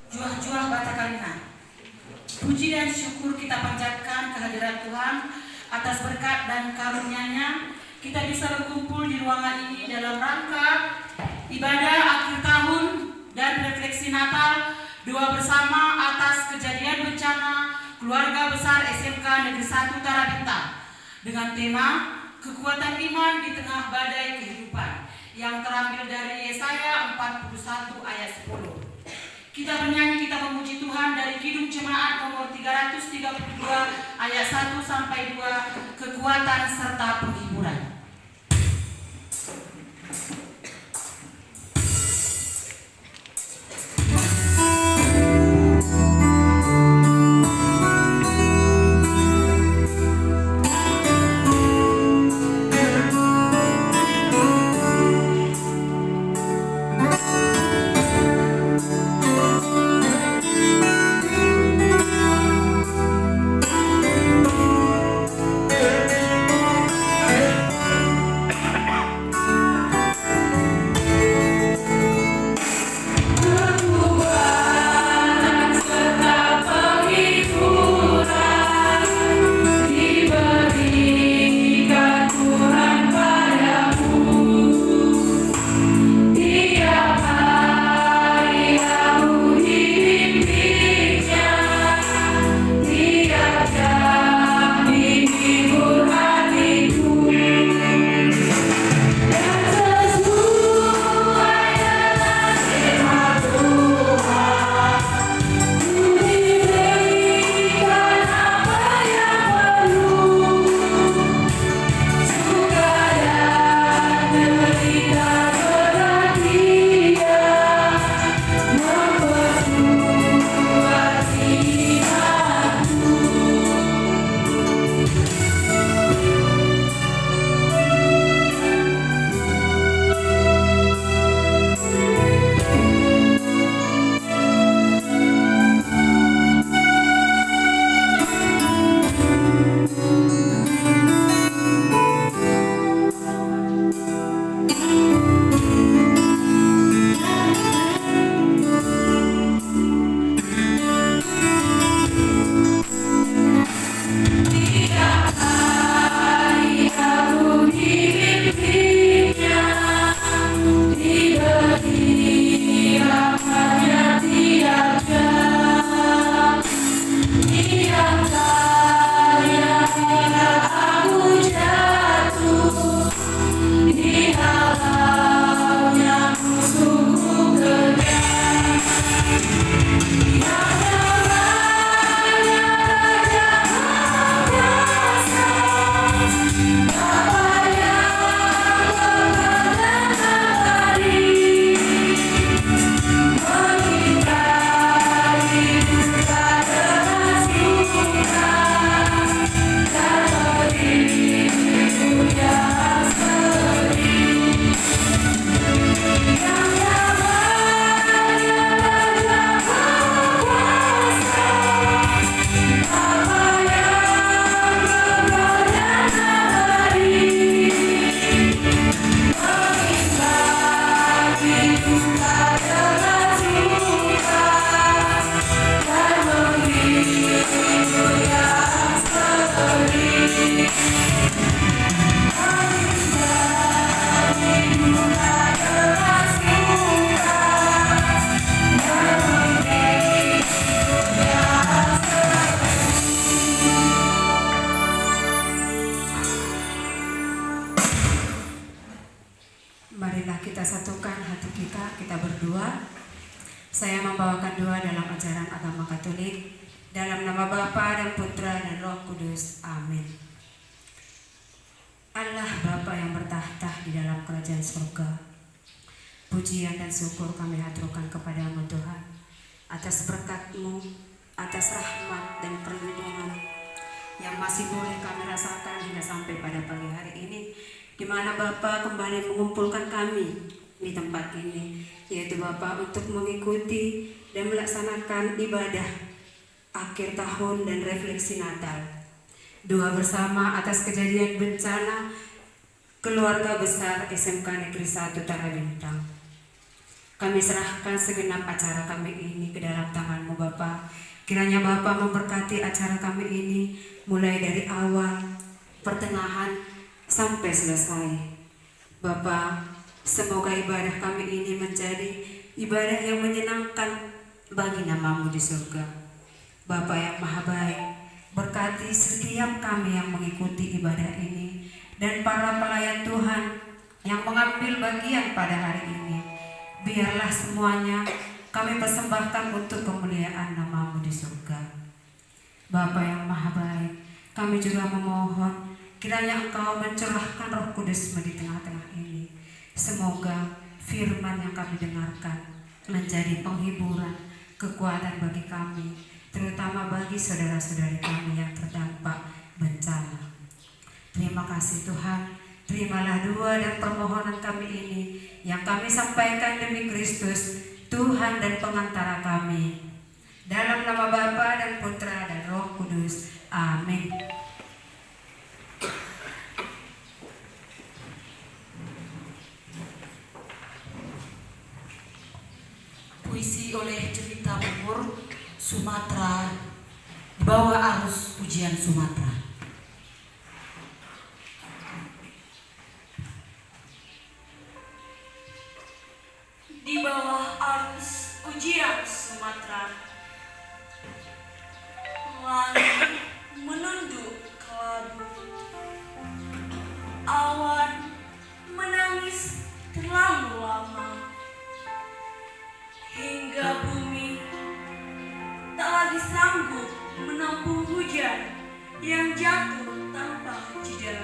Juah-juah batakannya. Puji dan syukur kita panjatkan kehadirat Tuhan atas berkat dan karunia-Nya. Kita bisa berkumpul di ruangan ini dalam rangka ibadah akhir tahun dan refleksi Natal doa bersama atas kejadian bencana keluarga besar SMK Negeri 1 Tarabintang dengan tema kekuatan iman di tengah badai kehidupan yang terambil dari Yesaya 41 ayat 10. Kita bernyanyi, kita memuji Tuhan dari Kidung Jemaat nomor 332 ayat 1 sampai 2, kekuatan serta penghiburan. Marilah kita satukan hati kita berdoa. Saya membawakan doa dalam ajaran agama Katolik, dalam nama Bapa dan Putra dan Roh Kudus. Amin. Allah Bapa yang bertahta di dalam kerajaan surga, pujian dan syukur kami haturkan kepadamu Tuhan, atas berkat-Mu, atas rahmat dan perlindungan yang masih boleh kami rasakan hingga sampai pada pagi hari ini, di mana Bapa kembali mengumpulkan kami di tempat ini, yaitu Bapa untuk mengikuti dan melaksanakan ibadah akhir tahun dan refleksi Natal. Doa bersama atas kejadian bencana keluarga besar SMK Negeri 1 Tarabintang. Kami serahkan segenap acara kami ini ke dalam dalam tangan-Mu Bapa. Kiranya Bapa memberkati acara kami ini mulai dari awal, pertengahan, sampai selesai. Bapa, semoga ibadah kami ini menjadi ibadah yang menyenangkan bagi nama-Mu di surga. Bapa yang Maha Baik, berkati setiap kami yang mengikuti ibadah ini dan para pelayan Tuhan yang mengambil bagian pada hari ini. Biarlah semuanya kami persembahkan untuk kemuliaan nama-Mu di surga. Bapa yang Maha Baik, kami juga memohon kiranya Engkau mencurahkan Roh Kudus-Mu di tengah-tengah ini. Semoga firman yang kami dengarkan menjadi penghiburan, kekuatan bagi kami, terutama bagi saudara-saudari kami yang terdampak bencana. Terima kasih Tuhan, terimalah doa dan permohonan kami ini yang kami sampaikan demi Kristus, Tuhan dan pengantara kami. Dalam nama Bapa dan Putra dan Roh Kudus. Amin. Puisi oleh Jelita Umur, Sumatera, di bawah arus ujian Sumatera. Di bawah arus ujian Sumatera, langit menunduk ke labu, awan menangis terlalu lama, hingga bumi tak lagi sanggup menampung hujan yang jatuh tanpa jeda.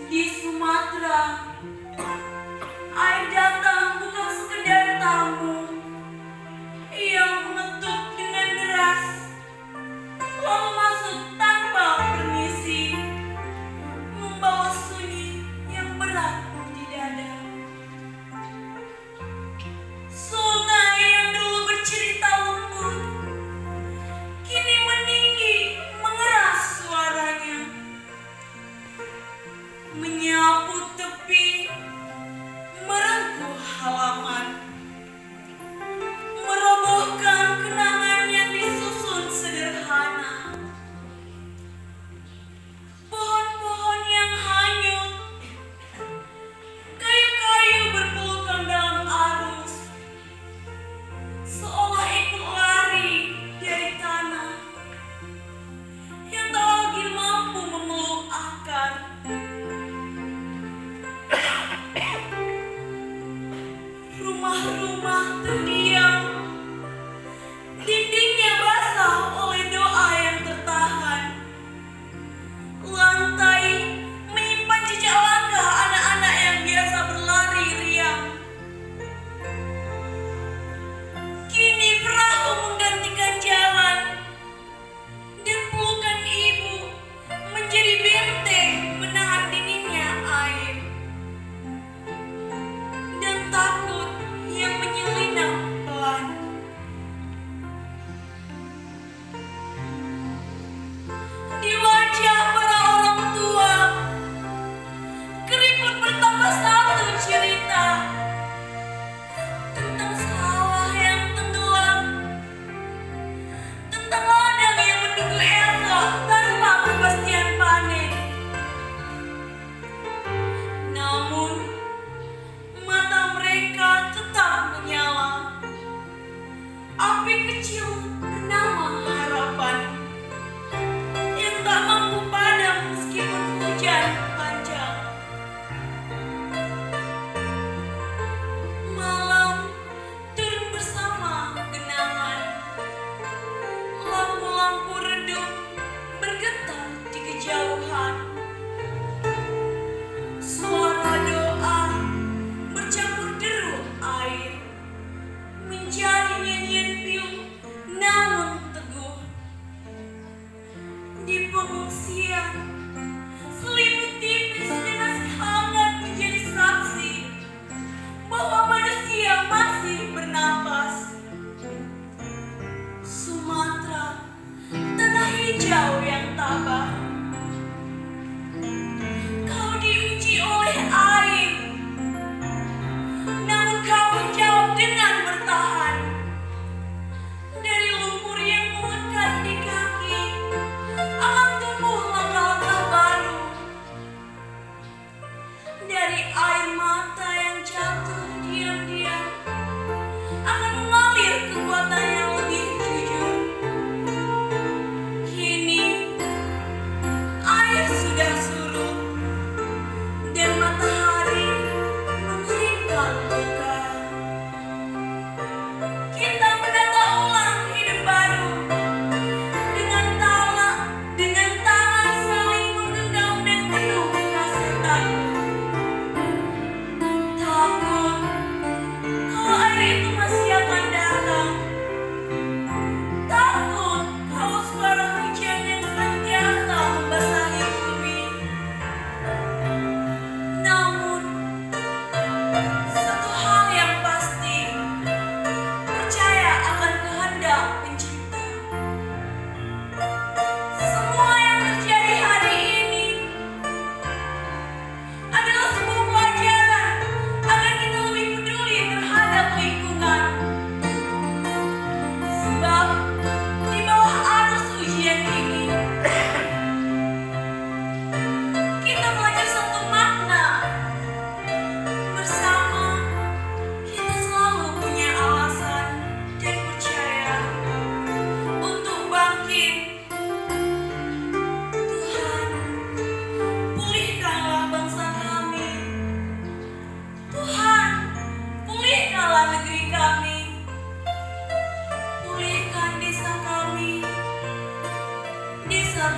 Di Sumatera, air datang bukan sekedar tamu yang mengetuk dengan deras, lalu masuk tanpa permisi, membawa sunyi yang berat di dada. Sungai yang dulu bercerita lembut, kini meninggi mengeras suaranya, menyapu tepi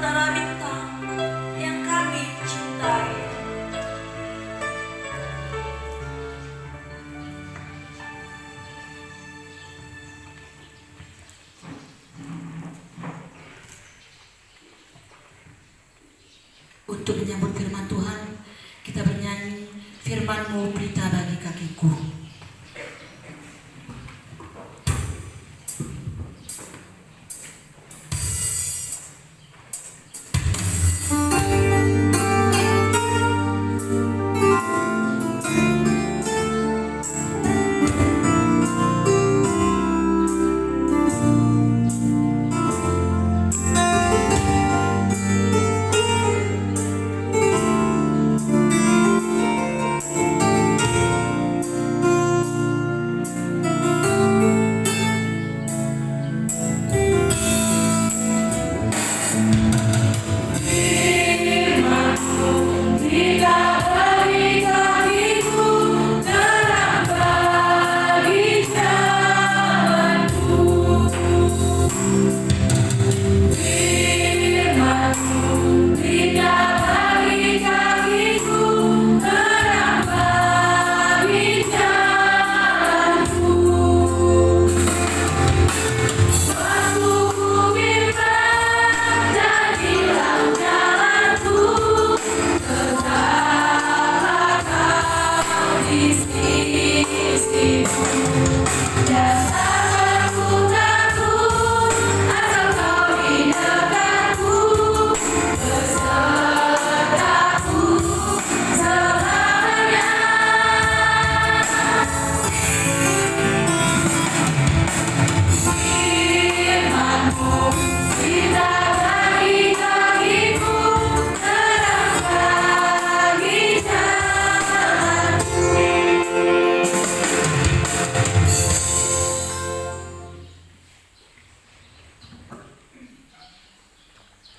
antara bintang yang kami cintai. Untuk menyambut firman Tuhan, kita bernyanyi firman-Mu berita bagi kakiku.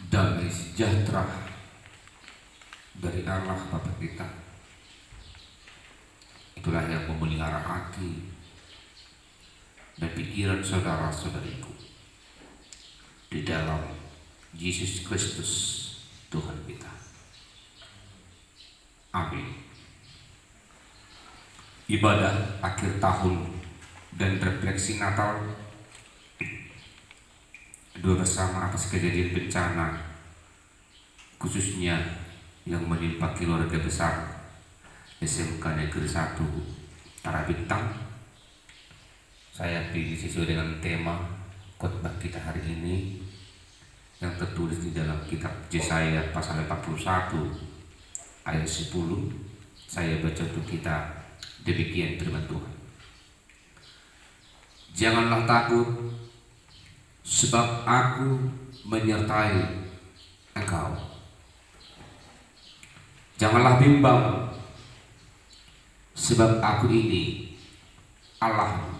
Damai sejahtera dari Allah Bapa kita, itulah yang memelihara hati dan pikiran saudara-saudariku di dalam Yesus Kristus Tuhan kita. Amin. Ibadah akhir tahun dan refleksi Natal dua bersama atas kejadian bencana khususnya yang menimpa keluarga besar SMK Negeri 1 Tarabintang. Saya pilih sesuai dengan tema khotbah kita hari ini yang tertulis di dalam kitab Yesaya pasal 41 ayat 10. Saya baca untuk kita, demikian firman Tuhan. Janganlah takut, sebab aku menyertai engkau. Janganlah bimbang, sebab aku ini Allahmu.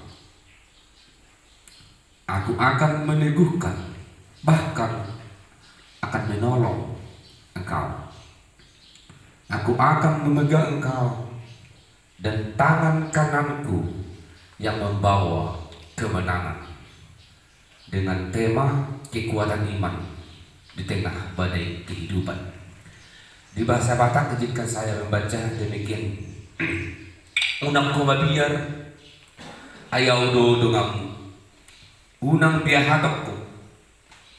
Aku akan meneguhkan, bahkan akan menolong engkau. Aku akan memegang engkau dan tangan kananku yang membawa kemenangan. Dengan tema kekuatan iman di tengah badai kehidupan. Di bahasa Batak jika saya membaca demikian, unang kumabiar ayaw do dongamu, unang biahatokku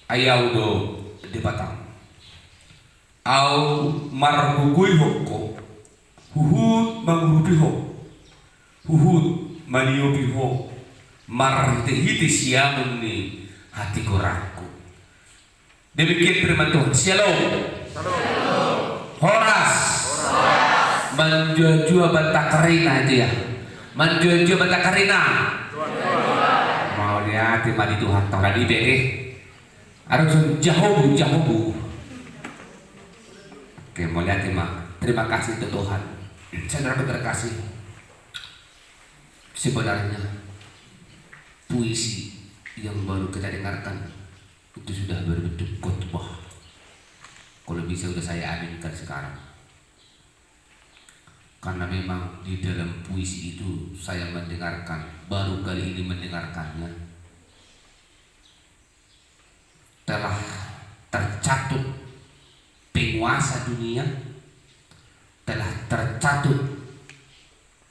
ayaw do di batang, au marbuguihokko huhut mangrubiho, huhut maniyobiho, marhiti siamun ni hati koraku. Demikian firman Tuhan. Shalom. Horas. Menjua-jua bantah karina itu ya. Menjua-jua bantah karina. Mau lihat mati Tuhan tong tadi beke. Harus jauh. Oke, mau lihat terima kasih untuk Tuhan. Saudara terkasih. Sebenarnya puisi yang baru kita dengarkan itu sudah berbentuk khotbah. Kalau bisa sudah saya aminkan sekarang. Karena memang di dalam puisi itu saya mendengarkan, baru kali ini mendengarkannya, telah tercatut penguasa dunia, telah tercatut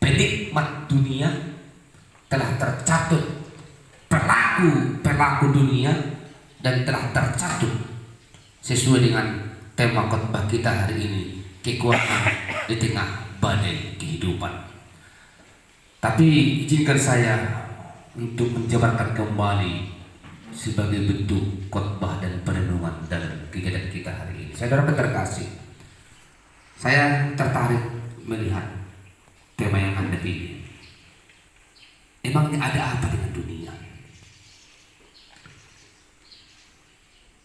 penikmat dunia, telah tercatut pelaku dunia, dan telah tercatut sesuai dengan tema khotbah kita hari ini, kekuatan di tengah badai kehidupan. Tapi izinkan saya untuk menjabarkan kembali sebagai bentuk khotbah dan perenungan dalam kegiatan kita hari ini. Saudara terkasih, saya tertarik melihat tema yang Anda pilih. Emangnya ada apa dengan dunia?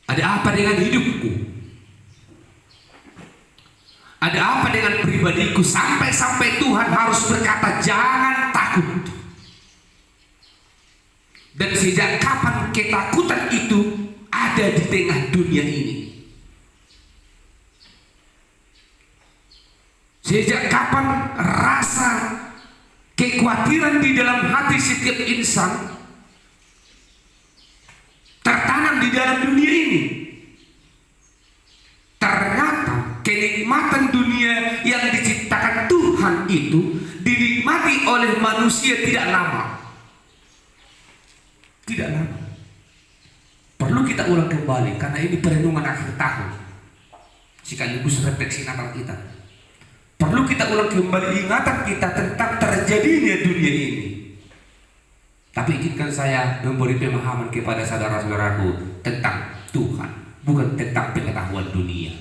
Ada apa dengan hidupku? Ada apa dengan pribadiku sampai Tuhan harus berkata jangan takut? Dan sejak kapan ketakutan itu ada di tengah dunia ini? Sejak kapan rasa kekhawatiran di dalam hati setiap insan tertanam di dalam dunia ini? Ternyata kenikmatan dunia yang diciptakan Tuhan itu dinikmati oleh manusia tidak lama. Tidak lama. Perlu kita ulang kembali karena ini perenungan akhir tahun, sekaligus refleksi Natal kita. Perlu kita ulang kembali ingatan kita tentang terjadinya dunia ini. Tapi izinkan saya memberi pemahaman kepada saudara-saudaraku tentang Tuhan, bukan tentang pengetahuan dunia.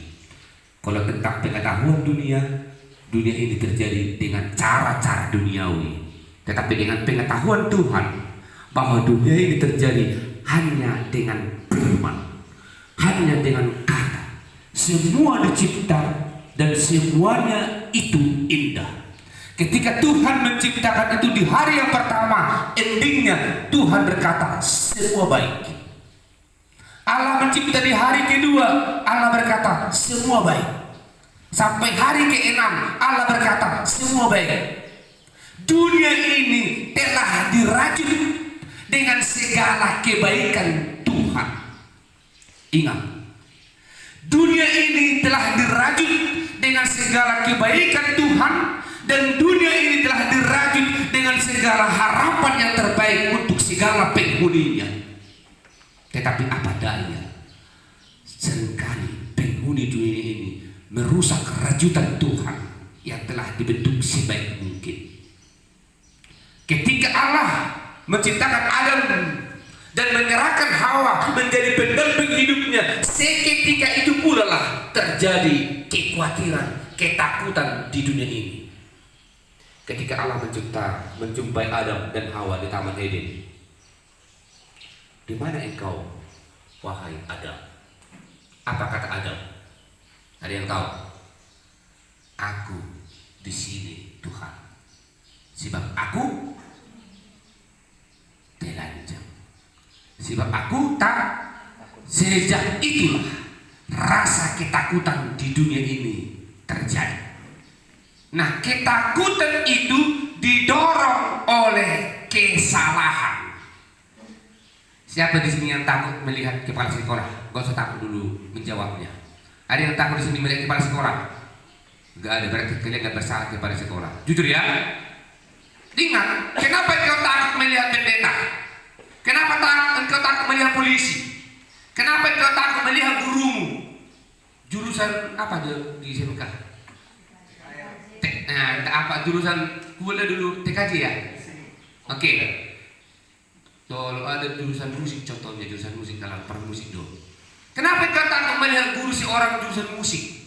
Kalau tentang pengetahuan dunia ini terjadi dengan cara-cara duniawi. Tetapi dengan pengetahuan Tuhan, bahwa dunia ini terjadi hanya dengan firman, hanya dengan kata. Semua dicipta dan semuanya itu indah. Ketika Tuhan menciptakan itu di hari yang pertama, endingnya Tuhan berkata semua baik. Allah mencipta di hari kedua, Allah berkata semua baik. Sampai hari ke-6 Allah berkata semua baik. Dunia ini telah dirajut dengan segala kebaikan Tuhan. Ingat, dunia ini telah dirajut dengan segala kebaikan Tuhan, dan dunia ini telah dirajut dengan segala harapan yang terbaik untuk segala penghuninya. Tetapi apa daya, seringkali penghuni dunia ini merusak rajutan Tuhan yang telah dibentuk sebaik mungkin. Ketika Allah menciptakan Adam dan menyerahkan Hawa menjadi pendamping hidupnya, seketika itu pula lah terjadi kekhawatiran, ketakutan di dunia ini. Ketika Allah menjumpai Adam dan Hawa di Taman Eden, di mana engkau, wahai Adam? Apa kata Adam? Ada yang tahu? Aku di sini, Tuhan, sebab aku telanjang. Sebab aku tak. Sejak itulah rasa ketakutan di dunia ini terjadi. Nah, ketakutan itu didorong oleh kesalahan. Siapa di sini yang takut melihat kepala sekolah? Gak usah takut dulu menjawabnya. Ada yang takut di sini melihat kepala sekolah? Gak ada, berarti kalian gak bersalah kepala sekolah. Jujur ya. Ingat, kenapa engkau takut melihat pendeta? Kenapa engkau takut melihat polisi? Kenapa engkau takut melihat gurumu? Jurusan apa di SMK? Apa jurusan kuliah dulu TKJ ya? Oke. Kalau ada jurusan musik, contohnya jurusan musik dalam permusik dong. Kenapa engkau takut melihat guru seorang jurusan musik?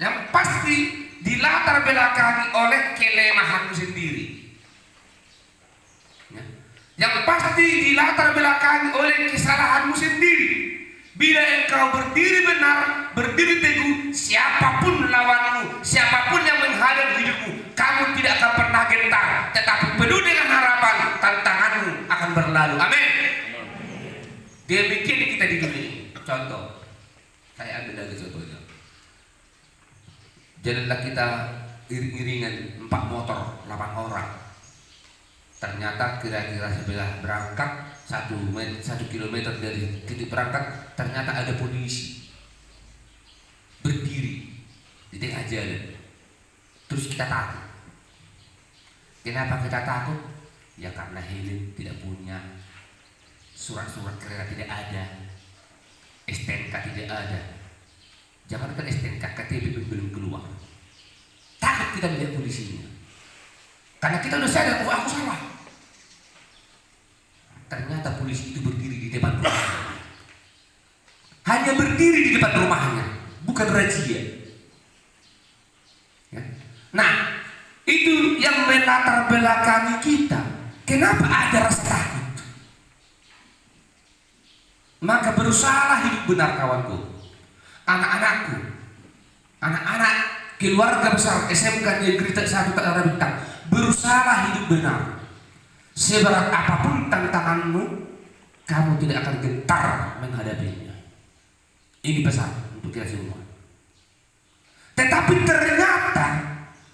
Yang pasti dilatar belakangi oleh kelemahanmu sendiri. Yang pasti dilatar belakangi oleh kesalahanmu sendiri. Bila engkau berdiri benar, berdiri teguh, siapapun lawanmu, siapapun yang menghadap hidupmu, kamu tidak akan pernah gentar, tetapi penuh dengan harapan, tantanganmu akan berlalu. Amin. Demikian kita di dunia ini. Contoh, saya ambil lagi contohnya. Jalanlah kita iring-iringan 4 motor 8 orang. Ternyata kira-kira sebelah berangkat 1 kilometer dari titik berangkat ternyata ada polisi. berdiri di tengah jalan, terus kita takut. Kenapa kita takut? Ya karena Helen tidak punya surat-surat kereta, tidak ada, STNK tidak ada. Jangankan STNK, KTP belum keluar. Takut kita melihat polisinya, karena kita udah sadar, oh aku salah. Ternyata polisi itu berdiri di depan rumahnya, hanya berdiri di depan rumahnya, bukan razia. Ya. Nah, itu yang melatar belakangi kita. Kenapa ada rasa takut? Maka berusahalah hidup benar, kawanku, anak-anakku, anak-anak keluarga besar SMK Negeri 1 Tanah Bintang, berusahalah hidup benar. Seberat apapun tantanganmu, kamu tidak akan gentar menghadapinya. Ini pesan untuk kita semua. Tetapi ternyata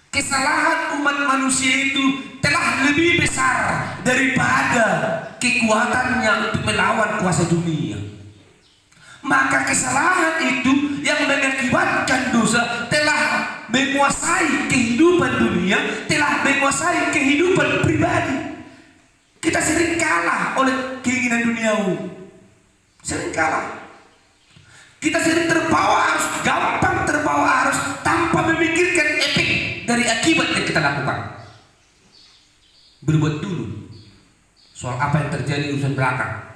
kesalahan umat manusia itu telah lebih besar daripada kekuatannya untuk melawan kuasa dunia. Maka kesalahan itu yang mengakibatkan dosa telah menguasai kehidupan dunia, telah menguasai kehidupan pribadi. Kita sering kalah oleh keinginan duniawi, sering kalah. Kita sering terbawa arus, gampang terbawa arus tanpa memikirkan efek dari akibat yang kita lakukan. Berbuat dulu soal apa yang terjadi urusan belakang,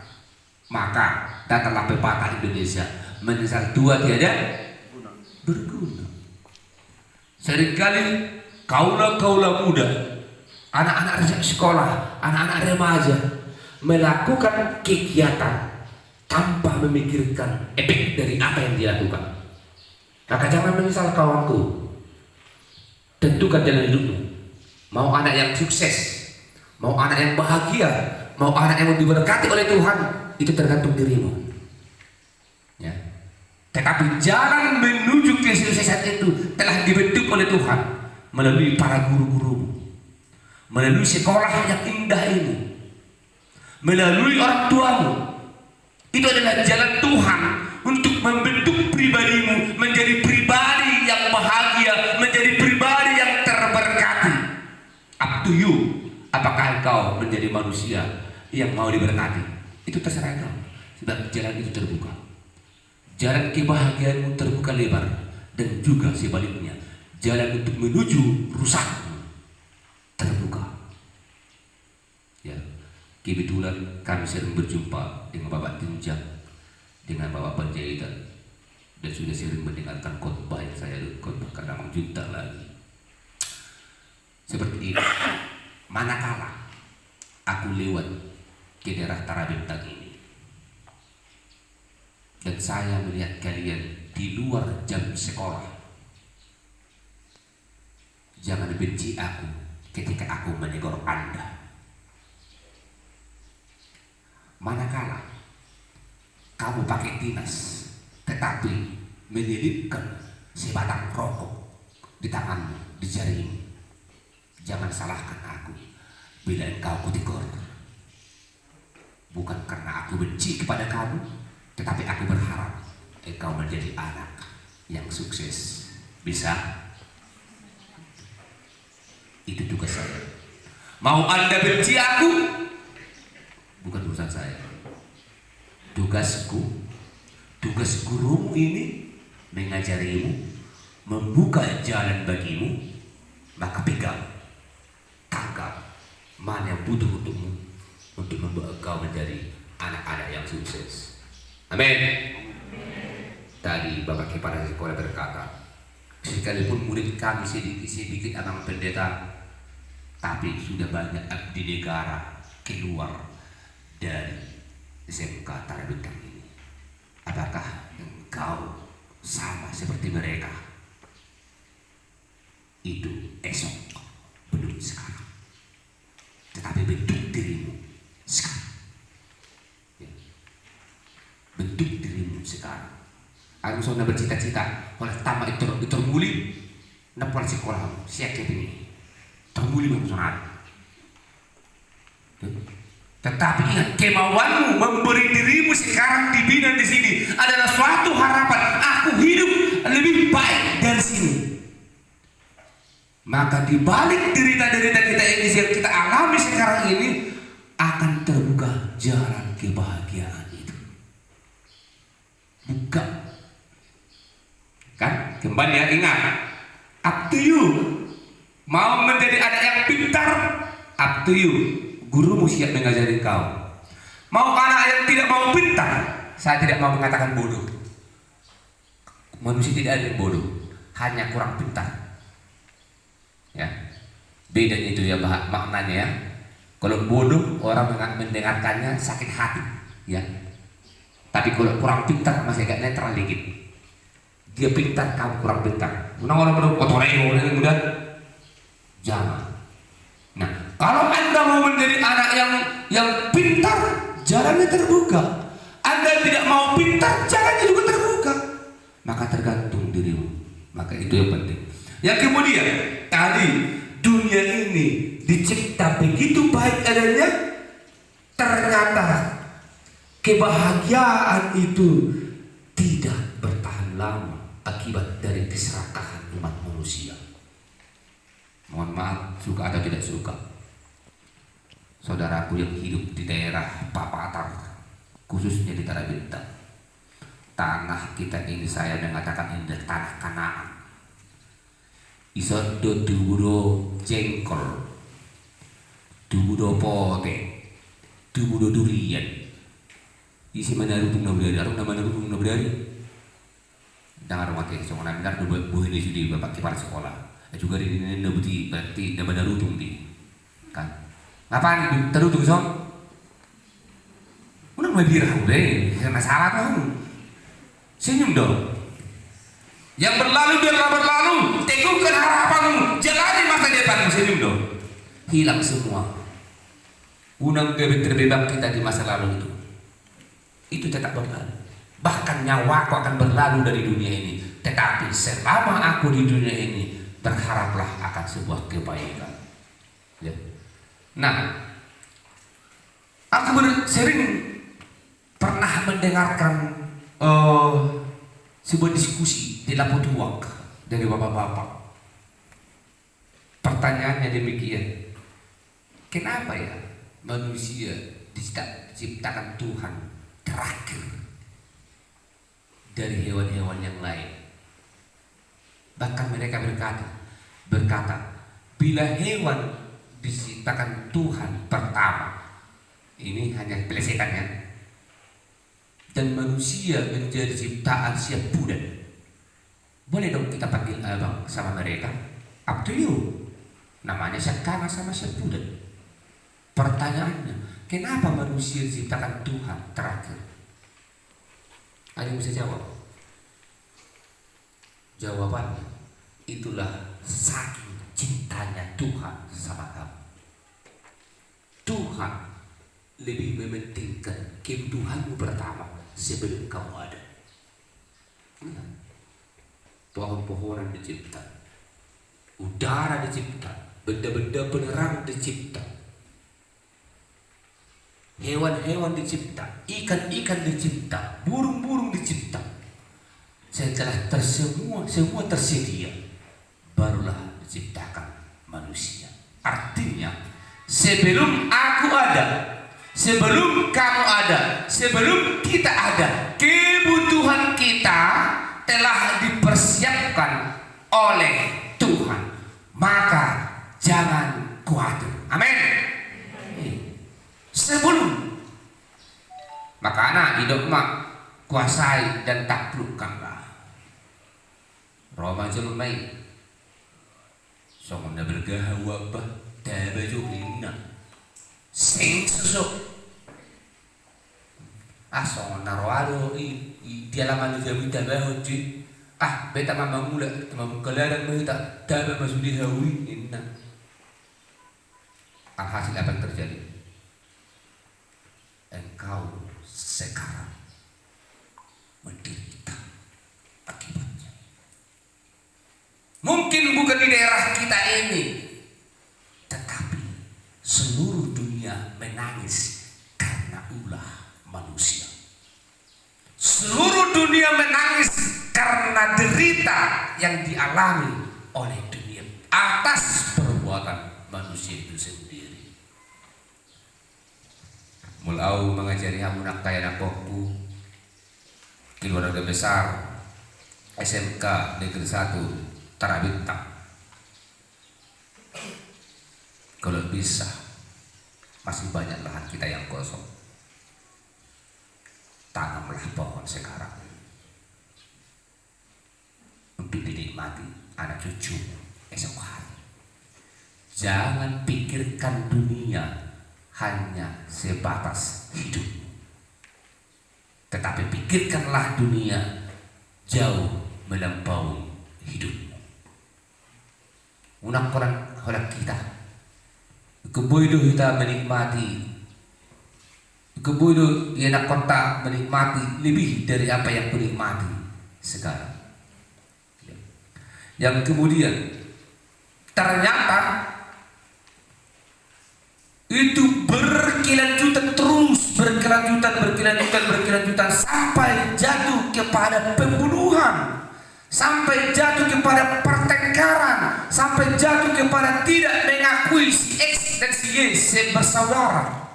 maka datanglah pepatah Indonesia, menyesal tua tiada berguna. Seringkali kaula muda, anak-anak sekolah, anak-anak remaja melakukan kegiatan tanpa memikirkan efek dari apa yang dia lakukan. Maka jangan menyesal, kawanku. Tentukan jalan hidupmu. Mau anak yang sukses, mau anak yang bahagia, mau anak yang diberkati oleh Tuhan, itu tergantung dirimu. Ya. Tetapi jalan menuju kesuksesan itu telah dibentuk oleh Tuhan melalui para guru-gurumu, melalui sekolah yang indah ini, melalui orang tuamu. Itu adalah jalan Tuhan untuk membentuk pribadimu menjadi pribadi yang bahagia, menjadi pribadi yang terberkati. Up to you, apakah engkau menjadi manusia yang mau diberkati? Itu terserah engkau, sebab jalan itu terbuka. Jalan kebahagiaanmu terbuka lebar, dan juga sebaliknya, jalan untuk menuju rusakmu terbuka. Ya. Kebetulan kami sering berjumpa dengan Bapak Tinjak, dengan Bapak Panjaitan, dan sudah sering mendengarkan khotbah yang saya khotbah karena menjunta lagi. Seperti ini, manakala aku lewat ke daerah Tarabintang ini dan saya melihat kalian di luar jam sekolah, jangan benci aku ketika aku menegur Anda. Manakala kamu pakai dinas tetapi menyelipkan sebatang rokok di tanganmu, di jarimu, jangan salahkan aku bila engkau kutegur. Bukan karena aku benci kepada kamu, tetapi aku berharap engkau menjadi anak yang sukses. Bisa? Itu tugas saya. Mau Anda benci aku, bukan urusan saya. Tugas gurumu ini mengajarimu, membuka jalan bagimu, maka pegang, tangkap mana yang butuh untukmu untuk membawa kau menjadi anak-anak yang sukses. Amin. Tadi Bapak Kepala Sekolah berkata, sekalipun murid kami sedikit anak pendeta, tapi sudah banyak abdi negara keluar dari SMK Tarabintang ini. Apakah engkau sama seperti mereka? Itu esok, belum sekarang. Tetapi bentuk dirimu sekarang. Ya. Bentuk dirimu sekarang. Aku sudah bercita-cita oleh tamat itu termuli, napal sekolah siap ini termuli mengusahakan. Tetapi ingat, kemauanmu memberi dirimu sekarang dibina di sini adalah suatu harapan. Aku hidup lebih sini, maka di balik derita-derita kita ini yang kita alami sekarang ini akan terbuka jalan kebahagiaan itu. Buka. Kan? Kembali ya, ingat. Up to you. Mau menjadi anak yang pintar, up to you. Gurumu siap mengajari kau. Mau anak yang tidak mau pintar, saya tidak mau mengatakan bodoh. Manusia tidak ada yang bodoh, hanya kurang pintar. Ya, bedanya itu ya maknanya ya. Kalau bodoh orang mendengarkannya sakit hati, ya. Tapi kalau kurang pintar masih agak netral dikit. Dia pintar, kamu kurang pintar. Orang-orang kotornya orang muda, jangan. Nah, kalau Anda mau menjadi anak yang pintar, jalannya terbuka. Anda tidak mau pintar, jalannya juga terbuka. Maka tergantung dirimu. Maka itu yang penting. Yang kemudian tadi dunia ini dicipta begitu baik adanya, ternyata kebahagiaan itu tidak bertahan lama akibat dari keserakahan umat manusia. Mohon maaf, suka atau tidak suka, saudaraku yang hidup di daerah Papatar, khususnya di Tanah Bintang, tanah kita ini saya mengatakan ini tanah Kanaan. Isodo dubudo jengkol, dubudo pote, dubudo durian. Isi mana rutung nabudari, arung nama rutung nabudari. Jangan rumah teh, soalnya benar buah ini sudah bapak kepala sekolah. Juga di ini nabuti berarti nama rutung di, kan? Ngapain terutung song? Udah mulai birah deh, masalah kamu. Senyum dong. Yang berlalu biarlah berlalu, teguhkan harapanmu, jalani masa depanmu. Senyum dong. Hilang semua unang terbebak kita di masa lalu itu tetap berlalu. Bahkan nyawaku akan berlalu dari dunia ini, tetapi selama aku di dunia ini berharaplah akan sebuah kebaikan, ya. Nah, aku sering pernah mendengarkan sebuah diskusi di Lapotuak dari bapak-bapak. Pertanyaannya demikian, kenapa ya manusia diciptakan Tuhan terakhir dari hewan-hewan yang lain? Bahkan mereka berkata, bila hewan diciptakan Tuhan pertama, ini hanya pelesetannya, dan manusia menjadi ciptaan siap budak, boleh dong kita panggil abang sama mereka? Up to you. Namanya Syakana sama siap budak. Pertanyaannya, kenapa manusia diciptakan Tuhan terakhir? Ada yang bisa jawab? Jawabannya, itulah saking cintanya Tuhan sama kamu. Tuhan lebih mementingkan kebutuhanmu pertama sebelum kamu ada. Pohon-pohonan dicipta, udara dicipta, benda-benda penerang dicipta, hewan-hewan dicipta, ikan-ikan dicipta, burung-burung dicipta. Setelah semua tersedia, barulah diciptakan manusia. Artinya, sebelum aku ada, sebelum kamu ada, sebelum kita ada, kebutuhan kita telah dipersiapkan oleh Tuhan. Maka jangan khawatir. Amin. Sebelum, maka anak hidup mak kuasai dan taklukkanlah. Roma jelmai somona bergahawa bah dabaju lina sing susuk somona roado di halaman jami dabahu di beta mama mula teman kelaran mereka dabah masuk di hawi inna. Alhasil apa yang terjadi? Engkau sekarang menderita akibatnya. Mungkin bukan di daerah kita ini, tetapi seluruh dunia menangis karena ulah manusia. Seluruh dunia menangis karena derita yang dialami oleh dunia atas perbuatan manusia itu sendiri. Mulau mengajari hamunak kaya nakokku keluarga besar SMK Negeri 1 Tarabintang. Kalau bisa, masih banyak lahan kita yang kosong. Tanamlah pohon sekarang untuk dinikmati anak cucu esok hari. Jangan pikirkan dunia hanya sebatas hidup, tetapi pikirkanlah dunia jauh melampaui hidupmu. Unak orang kita keboido kita menikmati, keboido anak kota menikmati lebih dari apa yang menikmati sekarang. Yang kemudian ternyata itu berkelanjutan terus, berkelanjutan sampai jatuh kepada pembunuhan, sampai jatuh kepada pertengkaran, sampai jatuh kepada tidak mengakui si X dan si Y bersaudara.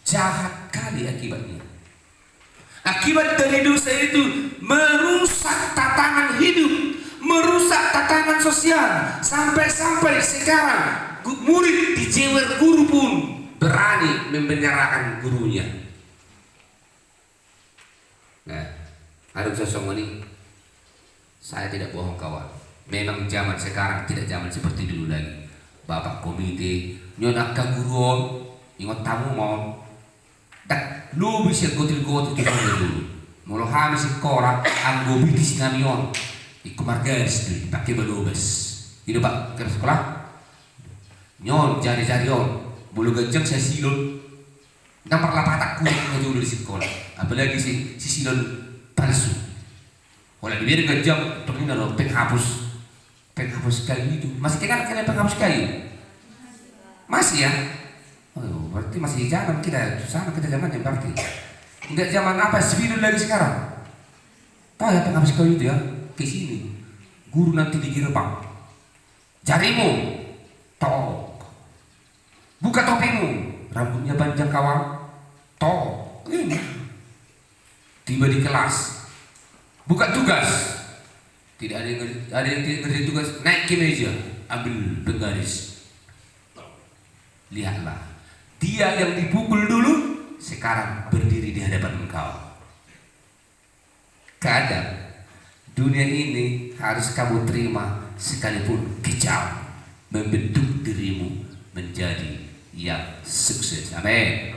Jahat kali akibatnya. Akibat dari dosa itu merusak tatanan hidup, merusak tatanan sosial, sampai sekarang murid dijewer guru pun berani membenarkan gurunya. Nah, ada sosok ini, saya tidak bohong kawan. Memang zaman sekarang tidak zaman seperti dulu lagi. Bapak komite nyonak guru, ingat tamu mau, tak lu bisa gotil itu dulu. Mulu habis sekolah, anggo bitis ngamion, ikut margas dulu, pakai balobes. Itu pak ke sekolah. Nyon jari-jari on bulu gajang saya silon nomor lapatak kuning aja udah di sekolah, apalagi si silon palsu. Kalau dibiar gajang ternyata lo penghapus kayu itu masih kenal kalian penghapus kayu masih ya? Oh berarti masih zaman kita sama kita zamannya berarti enggak zaman apa sebelum lagi sekarang. Tahu ya penghapus kayu itu ya ke sini guru nanti digerebek jarimu tok. Buka topimu, rambutnya panjang kawan, tok. Ini tiba di kelas, buka tugas, tidak ada yang ngerti tugas, naik ke meja, ambil penggaris. Lihatlah, dia yang dipukul dulu, sekarang berdiri di hadapan engkau. Kadang dunia ini harus kamu terima sekalipun kejam, membentuk dirimu menjadi yang sukses. Amin.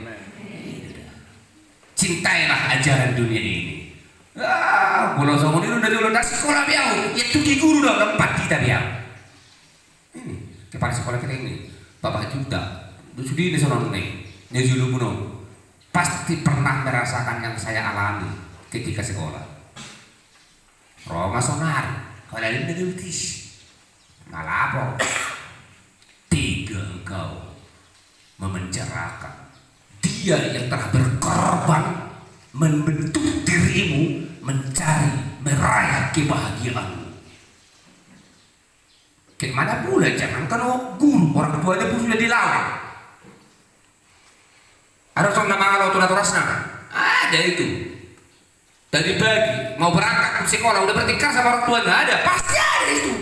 Cintailah ajaran dunia ini. Kalau sama ini udah dulu dari sekolah biau, ya tuki guru dong tempat kita biau. Ini kepala sekolah kita ini, bapak juta, sudah ini seorang nih, nyejulu puno, pasti pernah merasakan yang saya alami ketika sekolah. Roma sonar, kalau ini dari utis, ngalapo, tiga engkau memenjarakan dia yang telah berkorban membentuk dirimu mencari meraih kebahagiaanmu. Kemana pula jangan kalau guru orang tuanya pun sudah dilawan. Ada orang nama kalau tunas ada itu dari pagi mau berangkat ke sekolah udah bertingkah sama orang tua nggak ada pasti ada itu.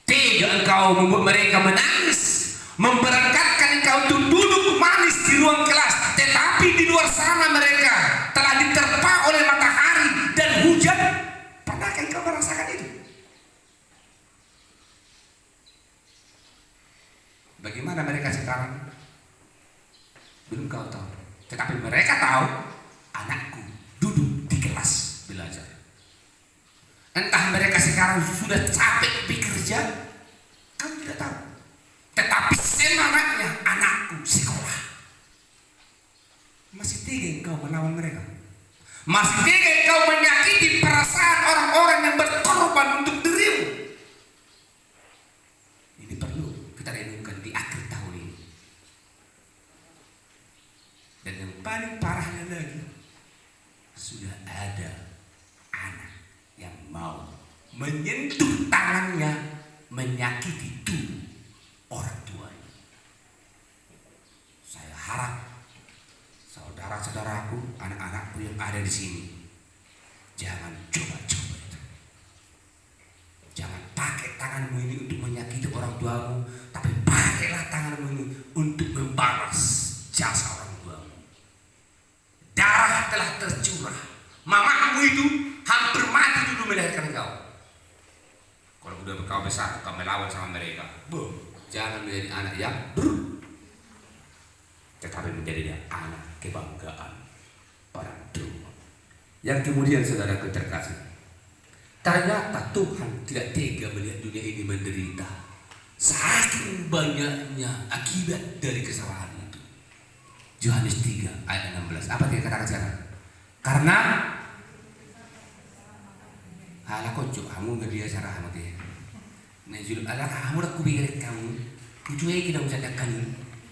Tiga engkau membuat mereka menangis, memberangkatkan engkau untuk duduk manis di ruang kelas, tetapi di luar sana mereka telah diterpa oleh matahari dan hujan. Pernahkah engkau merasakan itu? Bagaimana mereka sekarang? Belum kau tahu, tetapi mereka tahu anakku duduk di kelas belajar. Entah mereka sekarang sudah capek bekerja, kamu tidak tahu. Tetapi semangatnya anakku sekolah. Masih tega engkau melawan mereka? Masih tega engkau menyakiti perasaan orang-orang yang berkorban untuk dirimu? Ini perlu kita renungkan di akhir tahun ini. Dan yang paling parahnya lagi, sudah ada anak yang mau menyentuh tangannya menyakiti tubuh orang tuanya. Saya harap saudara-saudaraku, anak-anakku yang ada di sini, jangan coba-coba itu. Jangan pakai tanganmu ini untuk menyakiti orang tuamu, tapi pakailah tanganmu ini untuk membalas jasa orang tuamu. Darah telah tercurah. Mamamu itu hampir mati dulu melahirkan kau. Kalau udah kau besar, kau melawan sama mereka. Jangan menjadi anak yang tetapi menjadi anak kebanggaan orang tua. Yang kemudian saudara terkasih, ternyata Tuhan tidak tega melihat dunia ini menderita. Saking banyaknya akibat dari kesalahan itu. Yohanes 3 ayat 16. Apa dia katakan sekarang? Karena ala kocok kamu ngedia sarah kamu teh. Nejuluk ala kamu rak kubirek kamu. Kucuai kita usadakan.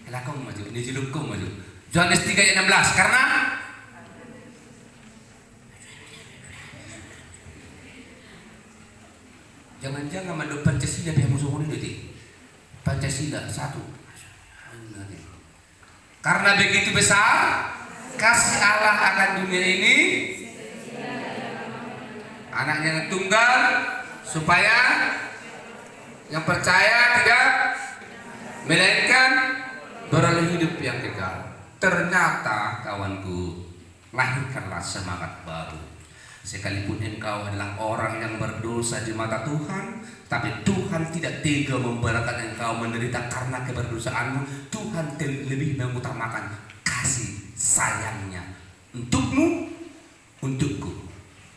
Ala kamu maju, nejuluk kamu maju. Yohanes 3 ayat 16. Karena jangan-jangan mandok Pancasila yang musuh ini nanti. Pancasila satu. Karena begitu besar kasih Allah akan dunia ini, anaknya yang tunggal, supaya yang percaya tidak melainkan beroleh hidup yang kekal. Ternyata kawanku, lahirkanlah semangat baru. Sekalipun engkau adalah orang yang berdosa di mata Tuhan, tapi Tuhan tidak tega membiarkan engkau menderita karena keberdosaanmu. Tuhan lebih mengutamakan kasih sayangnya untukmu, untukku,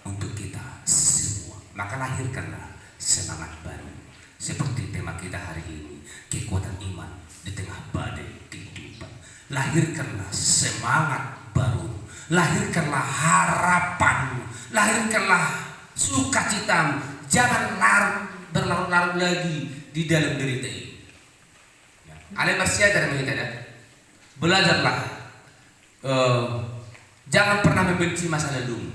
untuk kita semua. Maka lahirkanlah semangat baru. Seperti tema kita hari ini, kekuatan iman di tengah badai kehidupan. Lahirkanlah semangat baru. Lahirkanlah harapanmu. Lahirkanlah sukacitamu. Jangan berlarut-larut lagi di dalam derita ini. Ada masih ada yang kita. Belajarlah. Jangan pernah membenci masa lalu.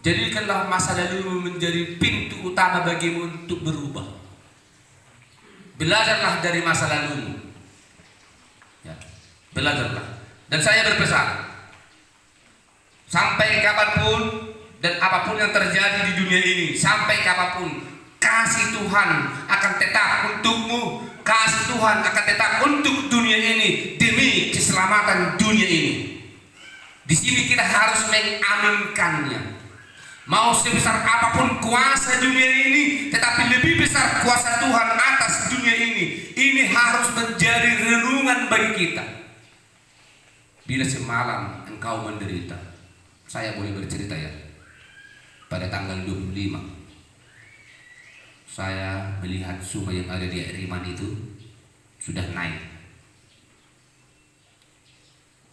Jadikanlah masa lalu menjadi pintu utama bagimu untuk berubah. Belajarlah dari masa lalumu. Ya, belajarlah. Dan saya berpesan, sampai kapanpun dan apapun yang terjadi di dunia ini, sampai kapanpun, kasih Tuhan akan tetap untukmu. Kasih Tuhan akan tetap untuk dunia ini demi keselamatan dunia ini. Di sini kita harus mengaminkannya. Mau sebesar apapun kuasa dunia ini, tetapi lebih besar kuasa Tuhan atas dunia ini. Ini harus menjadi renungan bagi kita. Bila semalam engkau menderita, saya boleh bercerita ya. Pada tanggal 25, saya melihat sungai yang ada di Riman itu sudah naik.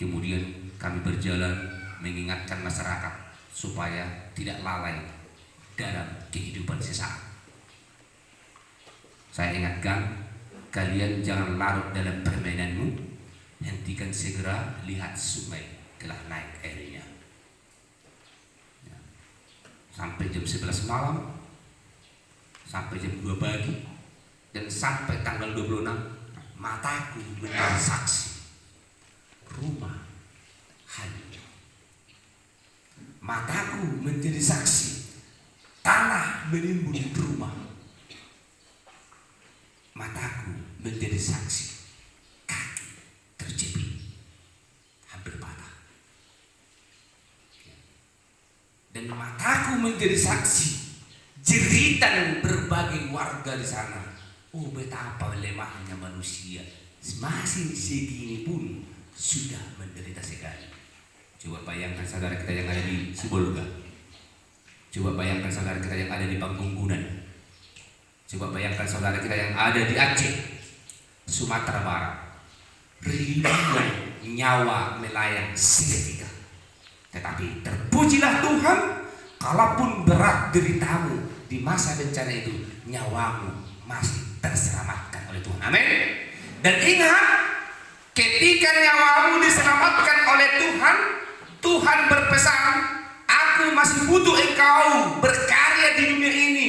Kemudian kami berjalan mengingatkan masyarakat supaya tidak lalai dalam kehidupan sesaat. Saya ingatkan, kalian jangan larut dalam permainanmu. Hentikan segera, lihat sungai telah naik airnya. Ya. Sampai jam 11 malam, sampai jam 2 pagi, dan sampai tanggal 26, mataku menjadi saksi. Rumah hancur. Mataku menjadi saksi. Tanah menimbun rumah. Mataku menjadi saksi. Kaki terjepit, hampir patah. Dan mataku menjadi saksi. Jeritan berbagai warga di sana. Oh, betapa lemahnya manusia. Masih segini pun sudah menderita sekali. Coba bayangkan saudara kita yang ada di Sibolga. Coba bayangkan saudara kita yang ada di Pangunggunan. Coba bayangkan saudara kita yang ada di Aceh, Sumatera Barat. Ribuan nyawa melayang seketika. Tetapi terpujilah Tuhan, kalaupun berat deritamu di masa bencana itu, nyawamu masih terselamatkan oleh Tuhan. Amin. Dan ingat, ketika nyawamu diselamatkan oleh Tuhan, Tuhan berpesan, aku masih butuh engkau berkarya ada di dunia ini.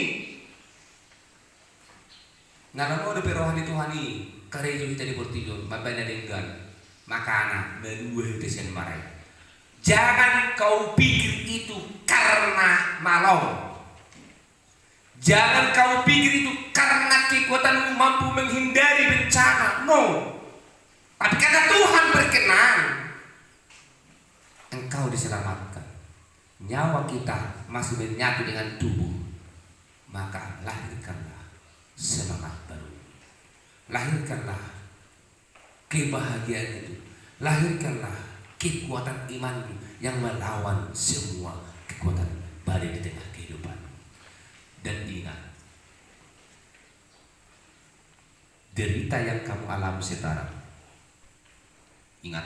Nggak mau ada rohani Tuhan ini. Karena kita di portido, mabana dengan makanan berdua itu marai. Jangan kau pikir itu karena malau. Jangan kau pikir itu karena kekuatanmu mampu menghindari bencana. No. Tapi karena Tuhan berkenan, engkau diselamatkan. Nyawa kita masih menyatu dengan tubuh. Maka lahirkanlah semangat baru. Lahirkanlah kebahagiaan itu. Lahirkanlah kekuatan imanmu yang melawan semua kekuatan badai di tengah kehidupan. Dan ingat, derita yang kamu alami sekarang, ingat,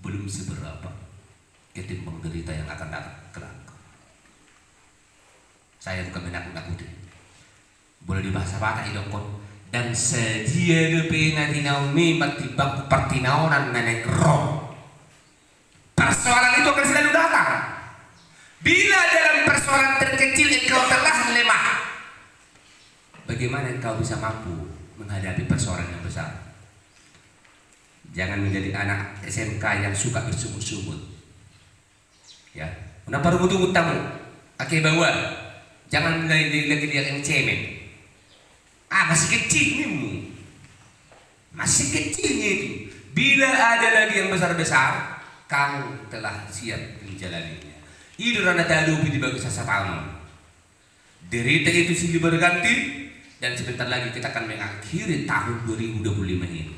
belum seberapa ketimbang derita yang akan datang kelak. Saya bukan menakut-nakuti. Boleh dibahasa bahasa idokon. Dan sedia depe nanti naumi mati baku partinaonan nenek roh. Persoalan itu akan selalu datang. Bila dalam persoalan terkecil engkau telah lemah, bagaimana engkau bisa mampu menghadapi persoalan yang besar? Jangan menjadi anak SMK yang suka bersungut-sungut. Ya, kenapa rubut-rubut tamu? Oke bawa. Jangan lagi dia yang cemen. Masih kecil nih, masih kecilnya itu. Bila ada lagi yang besar-besar, kamu telah siap menjalaninya. Itu rana talupi di bagus sasatamu. Derita itu silih berganti, dan sebentar lagi kita akan mengakhiri tahun 2025 ini.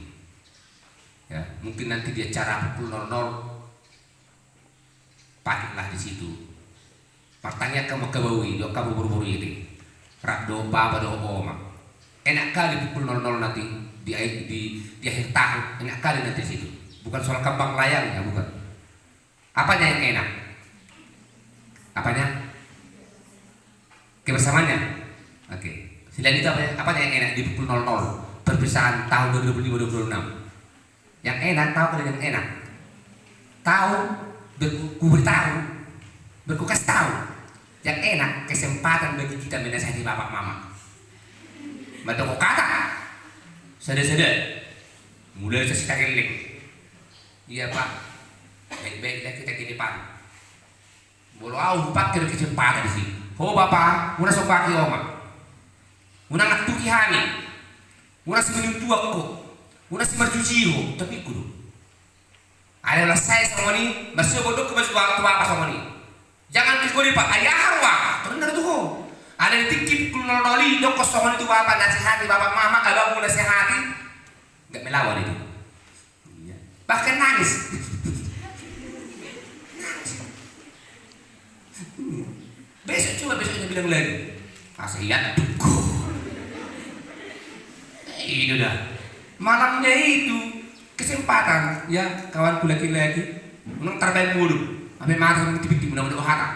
Ya, mungkin nanti di acara pukul 00 pakailah di situ. Partanya kamu kebawi, kamu buru-buru ini. Rak do baba do oma. Enak kali pukul 00 nanti di akhir tahun, enak kali nanti di situ. Bukan soal kembang layangnya, bukan. Apanya yang enak? Apanya? Kebersamaannya. Oke. Selain itu apanya yang enak di pukul 00 perpisahan tahun 2025-2026? Yang enak, tahu kalian yang enak? Tahu, berkukas tahu. Yang enak kesempatan bagi kita menasihati bapak mama. Madoko kata, sadar-sadar, mulai sesita keling. Iya pak, baik-baiklah kita gini pak. Bolo au pakai kesempatan di sini. Oh bapak, muna sok pakai oma. Muna ngatuki hani. Muna si menyutuak ko. Muna si marjujiho, tapi kudu. Ayalah saya sama ni, masih bodoh ke masuk waktu apa sama ni. Jangan kikuli pak, ayah harwa. Benar tuh. Ada yang tikip kulonoli, dok kosongan itu bapak nasihati, bapak mama kalau mau nasihati, nggak melawan itu. Bahkan nangis. Besoknya bilang lagi, kasihan tuku. Itu dah. Malamnya itu kesempatan ya kawanku laki-laki, menang terbaik mulu, sampai mata sama tipi-tipi mudah-mudahan hata.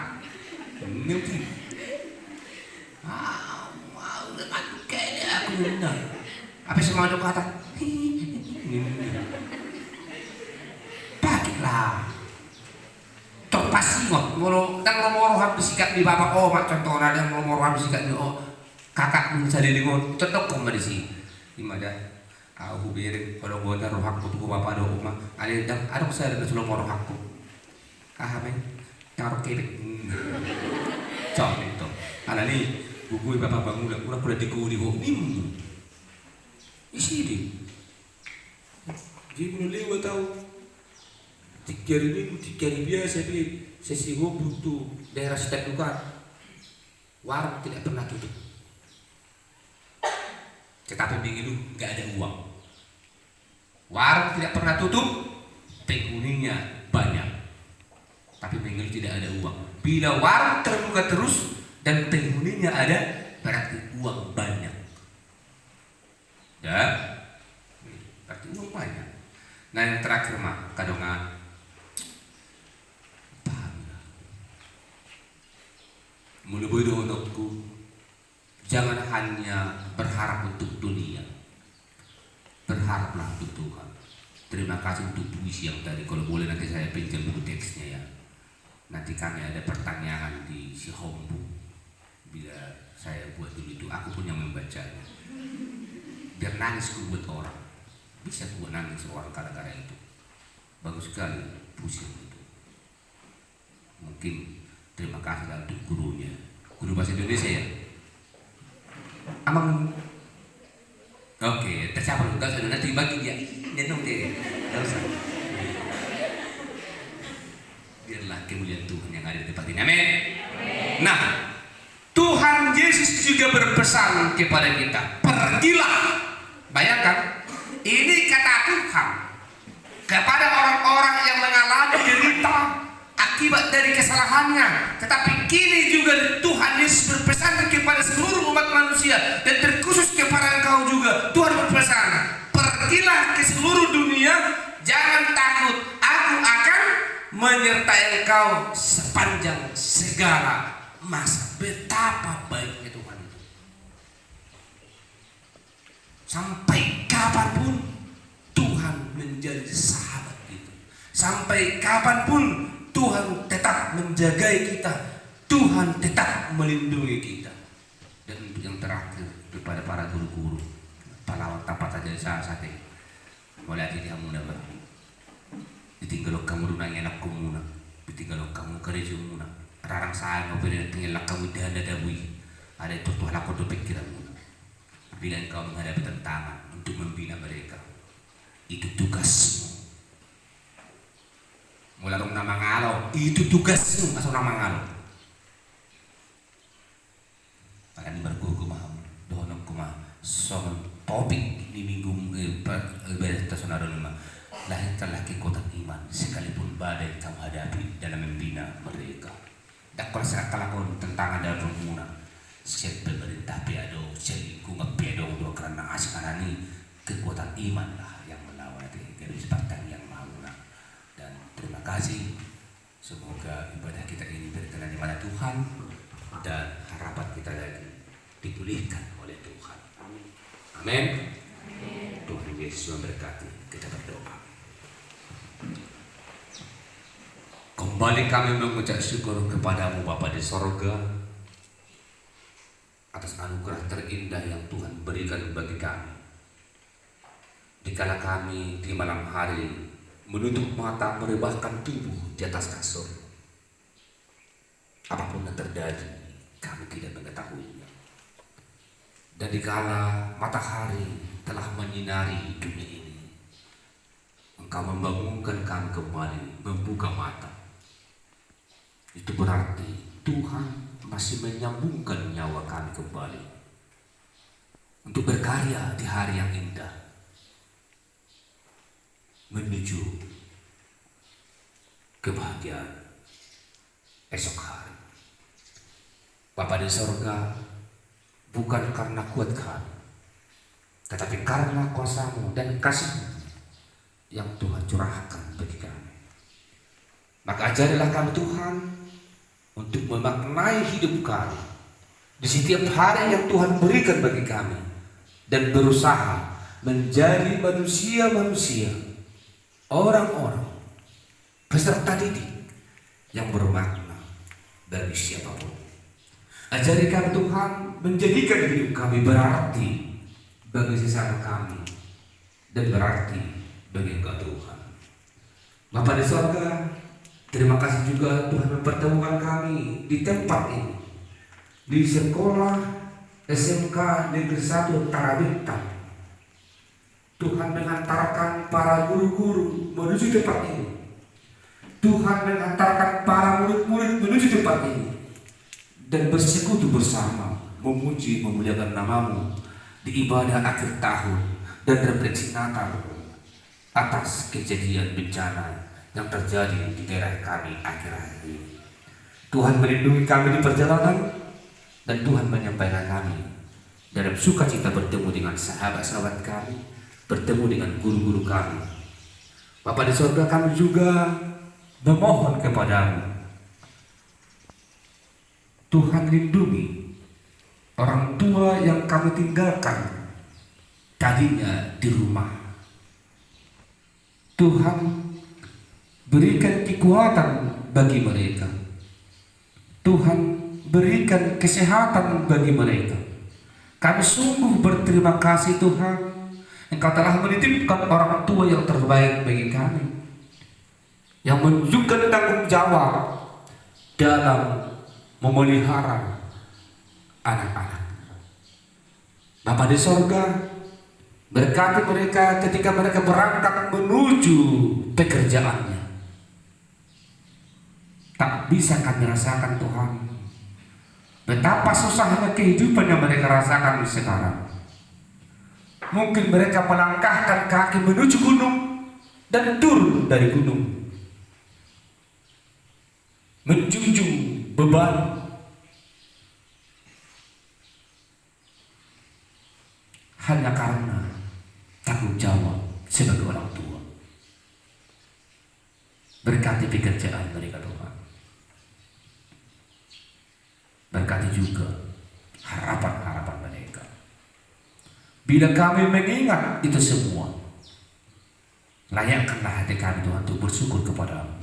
Nanti. Mau dengan kayaknya aku undang. Apa semua itu kata? Pakailah. Terpasi nggak? Moro habis sikat di bapak mak contohnya ada moro habis sikat di kakak mencari di ngon. Tetap kau di sini. Gimana? Aku biarin kalau gua taruh hakku tuh bapak ada oma. Ada saya ada sulam moro hakku. Men taruh kebek. Cok itu. Ada nih. Buku bapak bangun udah kurang dikudi kok nim. Isi deh. Jadi mulai lewat tahu. 3.000 biasa tapi sesi gua butuh daerah step juga. Warung tidak pernah tutup. Tetapi begitu nggak ada uang. Warung tidak pernah tutup, penghuninya banyak. Tapi begitu tidak ada uang. Bila warung terbuka terus dan penghuninya ada, berarti uang banyak. Ya, berarti uang banyak. Nah yang terakhir mah kadongan. Pahamlah. Mulai bodoh untukku. Jangan hanya berharap untuk dunia. Berharaplah untuk Tuhan. Terima kasih untuk puisi yang tadi. Kalau boleh nanti saya pinjam buku teksnya ya. Nanti kami ada pertanyaan di si Hombu. bila saya buat dulu itu, aku pun yang membacanya. Biar nangis ku buat orang, bisa ku buat nangis orang gara-gara itu. Bagus sekali puisi itu. Mungkin terima kasih lah untuk gurunya, guru bahasa Indonesia ya. Amang, oke, tersiapa lu? Gak usah, nanti bagi dia, nyenong dia, gak usah. Biarlah kemuliaan Tuhan yang ada di tempat ini, amin. Nah, Tuhan Yesus juga berpesan kepada kita, pergilah. Bayangkan, ini kata Tuhan kepada orang-orang yang mengalami derita akibat dari kesalahannya. Tetapi kini juga Tuhan Yesus berpesan kepada seluruh umat manusia, dan terkhusus kepada engkau juga. Tuhan berpesan, pergilah ke seluruh dunia, jangan takut, aku akan menyertai engkau sepanjang segala masa. Betapa baiknya Tuhan itu. Sampai kapanpun Tuhan menjadi sahabat kita. Sampai kapanpun Tuhan tetap menjaga kita. Tuhan tetap melindungi kita. Dan untuk yang terakhir, kepada para guru-guru, pahlawan tapat saja saat ini. Mulai akhirnya muna ba? Ditinggalok kamu runang enak kumuna. Ditinggalok kamu kerja muna. Rarang saan mo pwede tinggalak kamu dihanda dabui. Ada itu tuh lakot do pikiran muna. Bila engkau menghadapi tantangan untuk membina mereka, itu tugasmu. Mula rong nama ngalo, itu tugasmu, asal nama ngalo. Akan bergugum dohonong kuma soal topik di minggu ibadah saudara lima. Lahirkanlah kekuatan iman sekalipun badai kamu hadapi dalam membina mereka. Dakwa serak kalakon tentangan dalam rumuna. Siap pemerintah piado, siap kungat piado dua karena askarani kekuatan iman lah yang melawati dari sebatang yang mauna. Dan terima kasih, semoga ibadah kita ini berkenan di mana Tuhan, dan harapan kita lagi dipulihkan oleh Tuhan. Amin. Tuhan Yesus memberkati. Kita berdoa. Kembali kami mengucap syukur kepadamu Bapa di sorga atas anugerah terindah yang Tuhan berikan bagi kami. Dikala kami di malam hari menutup mata, merebahkan tubuh di atas kasur, apapun yang terjadi kami tidak mengetahuinya. Dan dikala matahari telah menyinari dunia ini, Engkau membangunkan kami kembali, membuka mata. Itu berarti Tuhan masih menyambungkan nyawa kami kembali untuk berkarya di hari yang indah menuju kebahagiaan esok hari. Bapa di sorga, bukan karena kuat kami, tetapi karena kuasa-Mu dan kasih-Mu yang Tuhan curahkan bagi kami. Maka ajarilah kami Tuhan untuk memaknai hidup kami di setiap hari yang Tuhan berikan bagi kami, dan berusaha menjadi manusia-manusia, orang-orang peserta didik yang bermakna bagi siapapun. Ajari kami Tuhan menjadikan hidup kami berarti bagi sesama kami dan berarti bagi Engkau Tuhan. Bapa di sorga, terima kasih juga Tuhan mempertemukan kami di tempat ini, di sekolah SMK Negeri 1 Tarabintang. Tuhan mengantarkan para guru-guru menuju tempat ini. Tuhan mengantarkan para murid-murid menuju tempat ini, dan bersekutu bersama memuji memuliakan nama-Mu di ibadah akhir tahun dan refleksi Natal atas kejadian bencana yang terjadi di daerah kami akhir-akhir ini. Tuhan melindungi kami di perjalanan, dan Tuhan menyampaikan kami dalam sukacita bertemu dengan sahabat-sahabat kami, bertemu dengan guru-guru kami. Bapa di sorga, kami juga memohon kepadamu, Tuhan lindungi orang tua yang kami tinggalkan tadinya di rumah. Tuhan berikan kekuatan bagi mereka. Tuhan berikan berikan kesehatan bagi mereka. Kami sungguh berterima kasih Tuhan, Engkau telah menitipkan orang tua yang terbaik bagi kami, yang menunjukkan tanggung jawab dalam memelihara anak-anak. Bapa di sorga, berkati mereka ketika mereka berangkat menuju pekerjaannya. Tak bisa kami rasakan Tuhan betapa susahnya kehidupan yang mereka rasakan sekarang. Mungkin mereka melangkahkan kaki menuju gunung dan turun dari gunung, menjunjung beban hanya karena tanggung jawab sebagai orang tua. Berkati pekerjaan mereka Tuhan. Berkati juga harapan-harapan mereka. Bila kami mengingat itu semua, layakkanlah hati kami Tuhan untuk bersyukur kepadamu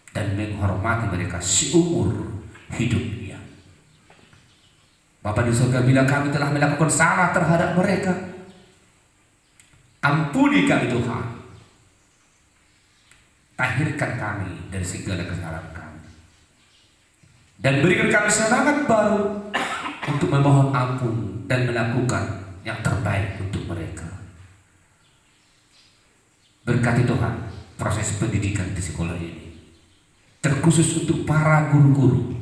dan menghormati mereka seumur hidupnya. Bapa di surga, bila kami telah melakukan salah terhadap mereka, ampuni kami Tuhan. Tahirkan kami dari segala kesalahan kami, dan berikan kami semangat baru untuk memohon ampun dan melakukan yang terbaik untuk mereka. Berkati Tuhan proses pendidikan di sekolah ini, terkhusus untuk para guru-guru.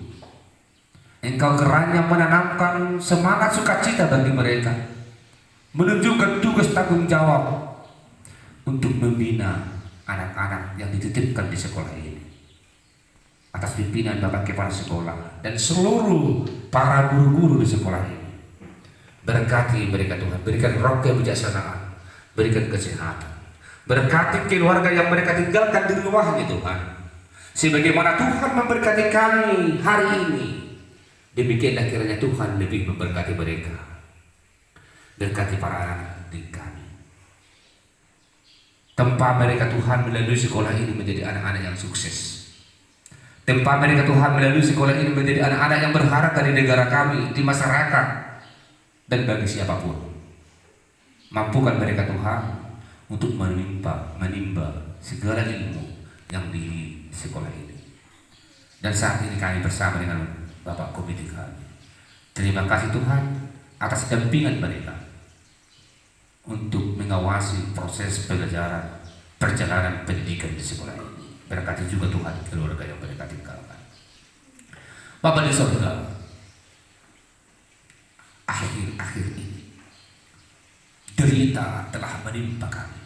Engkau kiranya menanamkan semangat sukacita bagi mereka, menunjukkan tugas tanggung jawab untuk membina anak-anak yang dititipkan di sekolah ini. Atas pimpinan Bapak Kepala Sekolah dan seluruh para guru-guru di sekolah ini, berkati mereka Tuhan, berikan roh kebijaksanaan, berikan kesehatan, berkati keluarga yang mereka tinggalkan di rumahnya Tuhan. Sebagaimana Tuhan memberkati kami hari ini, demikianlah kiranya Tuhan lebih memberkati mereka. Berkati para anak didik kami, tempat mereka Tuhan melalui sekolah ini menjadi anak-anak yang sukses. Tempat mereka Tuhan melalui sekolah ini menjadi anak-anak yang berharga di negara kami, di masyarakat, dan bagi siapapun. Mampukan mereka Tuhan untuk menimba segala ilmu yang di sekolah ini. Dan saat ini kami bersama dengan Bapak Komite kami, terima kasih Tuhan atas dampingan mereka untuk mengawasi proses perjalanan pendidikan di sekolah ini. Berkati juga Tuhan keluarga yang mereka tinggalkan. Bapa di surga, akhir-akhir ini derita telah menimpa kami.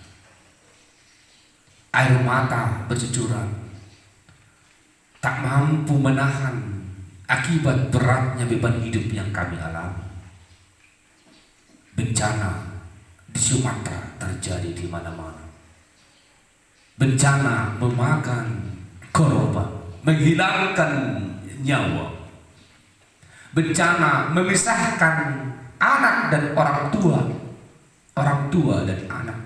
Air mata bercucuran, tak mampu menahan akibat beratnya beban hidup yang kami alami. Bencana di Sumatera terjadi di mana-mana. Bencana memakan korban, menghilangkan nyawa. Bencana memisahkan anak dan orang tua dan anak.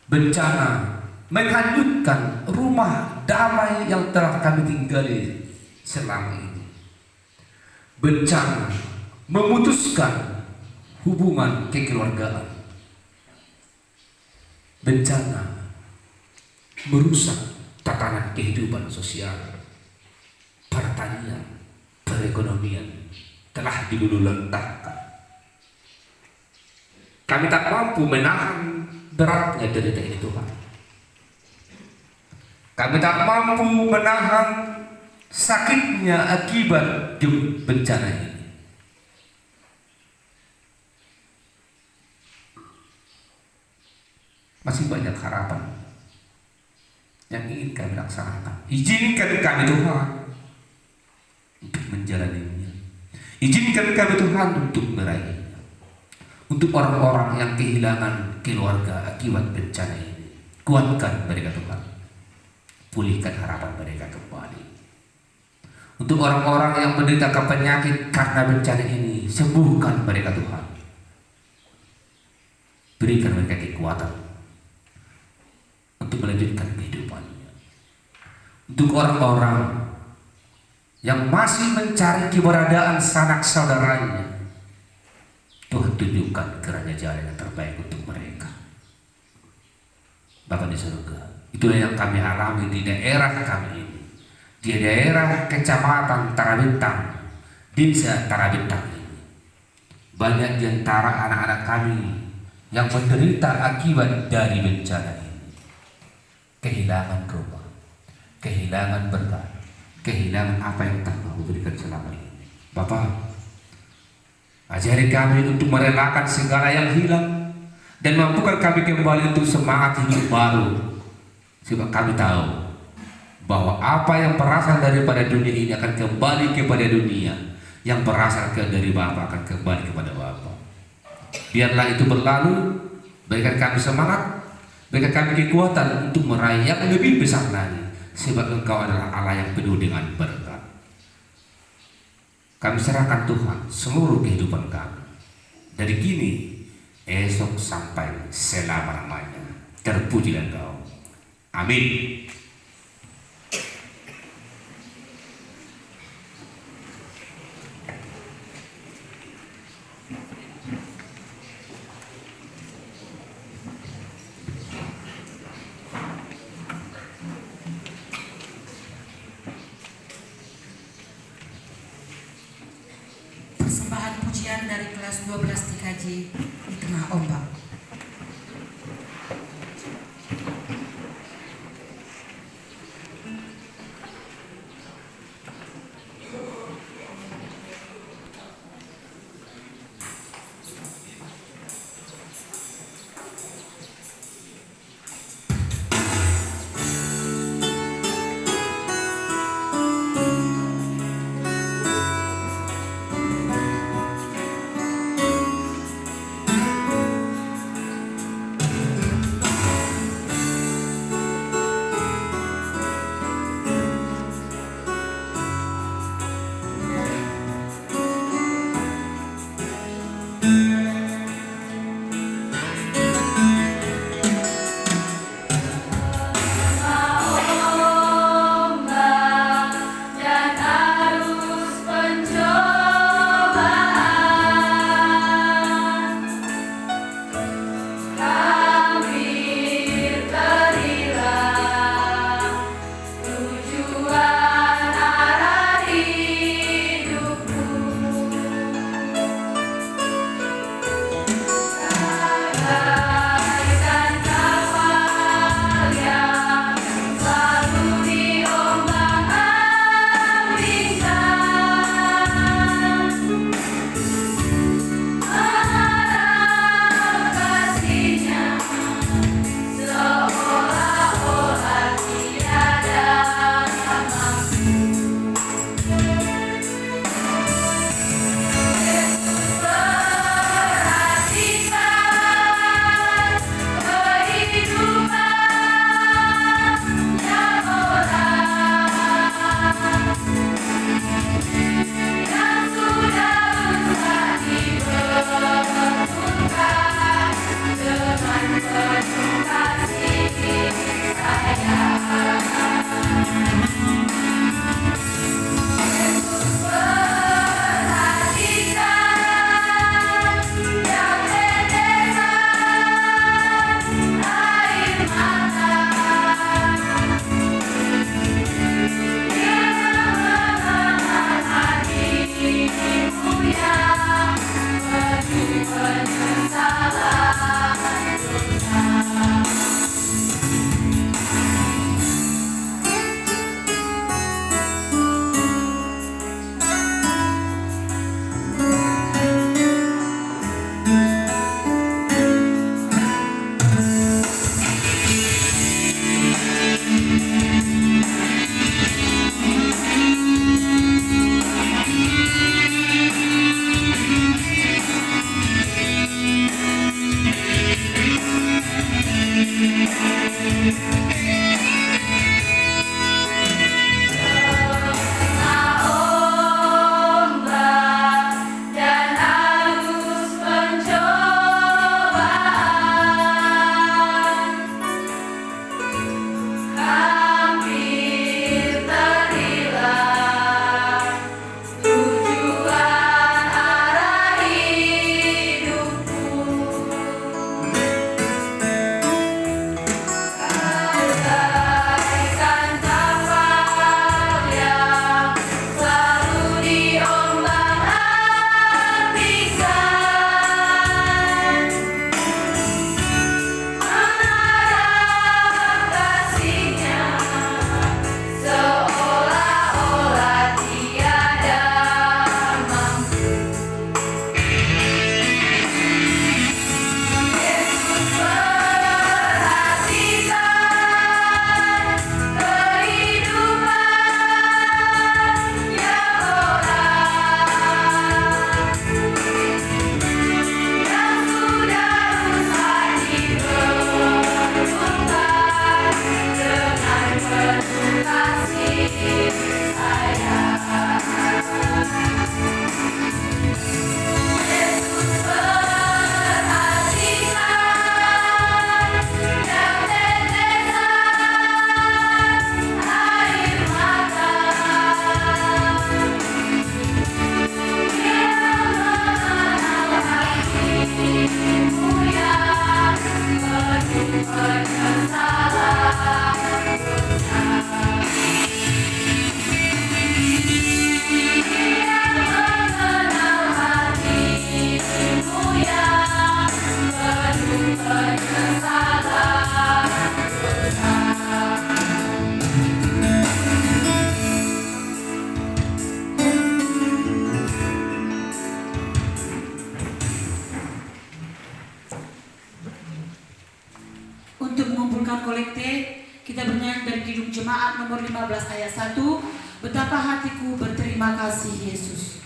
Bencana menghanyutkan rumah damai yang telah kami tinggali selama ini. Bencana memutuskan hubungan kekeluargaan. Bencana merusak tatanan kehidupan sosial, pertanian, perekonomian telah diluluhlantahkan. Kami tak mampu menahan beratnya derita ini Tuhan. Kami tak mampu menahan sakitnya akibat bencana ini. Masih banyak harapan yang ingin kami laksanakan. Izinkan kami Tuhan untuk menjalaninya. Izinkan kami Tuhan untuk meraihnya. Untuk orang-orang yang kehilangan keluarga akibat bencana ini, kuatkan mereka Tuhan. Pulihkan harapan mereka kembali. Untuk orang-orang yang menderita penyakit karena bencana ini, sembuhkan mereka Tuhan. Berikan mereka kekuatan untuk melanjutkan kehidupannya. Untuk orang-orang yang masih mencari keberadaan sanak saudaranya, Tuhan tunjukkan kiranya jalan yang terbaik untuk mereka. Bapa di surga, itulah yang kami alami di daerah kami ini, di daerah Kecamatan Tarabintang, Desa Tarabintang ini. Banyak di antara anak-anak kami yang menderita akibat dari bencana ini, kehilangan rumah, kehilangan berkat, kehilangan apa yang tak mau berikan selama ini. Bapak, ajari kami untuk merelakan segala yang hilang dan mampukan kami kembali untuk semangat hidup baru. Sebab kami tahu bahwa apa yang berasal daripada dunia ini akan kembali kepada dunia, yang berasal dari Bapa akan kembali kepada Bapa. Biarlah itu berlalu, berikan kami semangat, berikan kami kekuatan untuk meraih yang lebih besar lagi, sebab Engkau adalah Allah yang penuh dengan berkat. Kami serahkan Tuhan seluruh kehidupan kami, dari kini, esok sampai selama-lamanya. Terpujilah Engkau. Amin. Persembahan pujian dari kelas 12 TKJ di tengah ombak. Mazmur 15 ayat 1, betapa hatiku berterima kasih Yesus.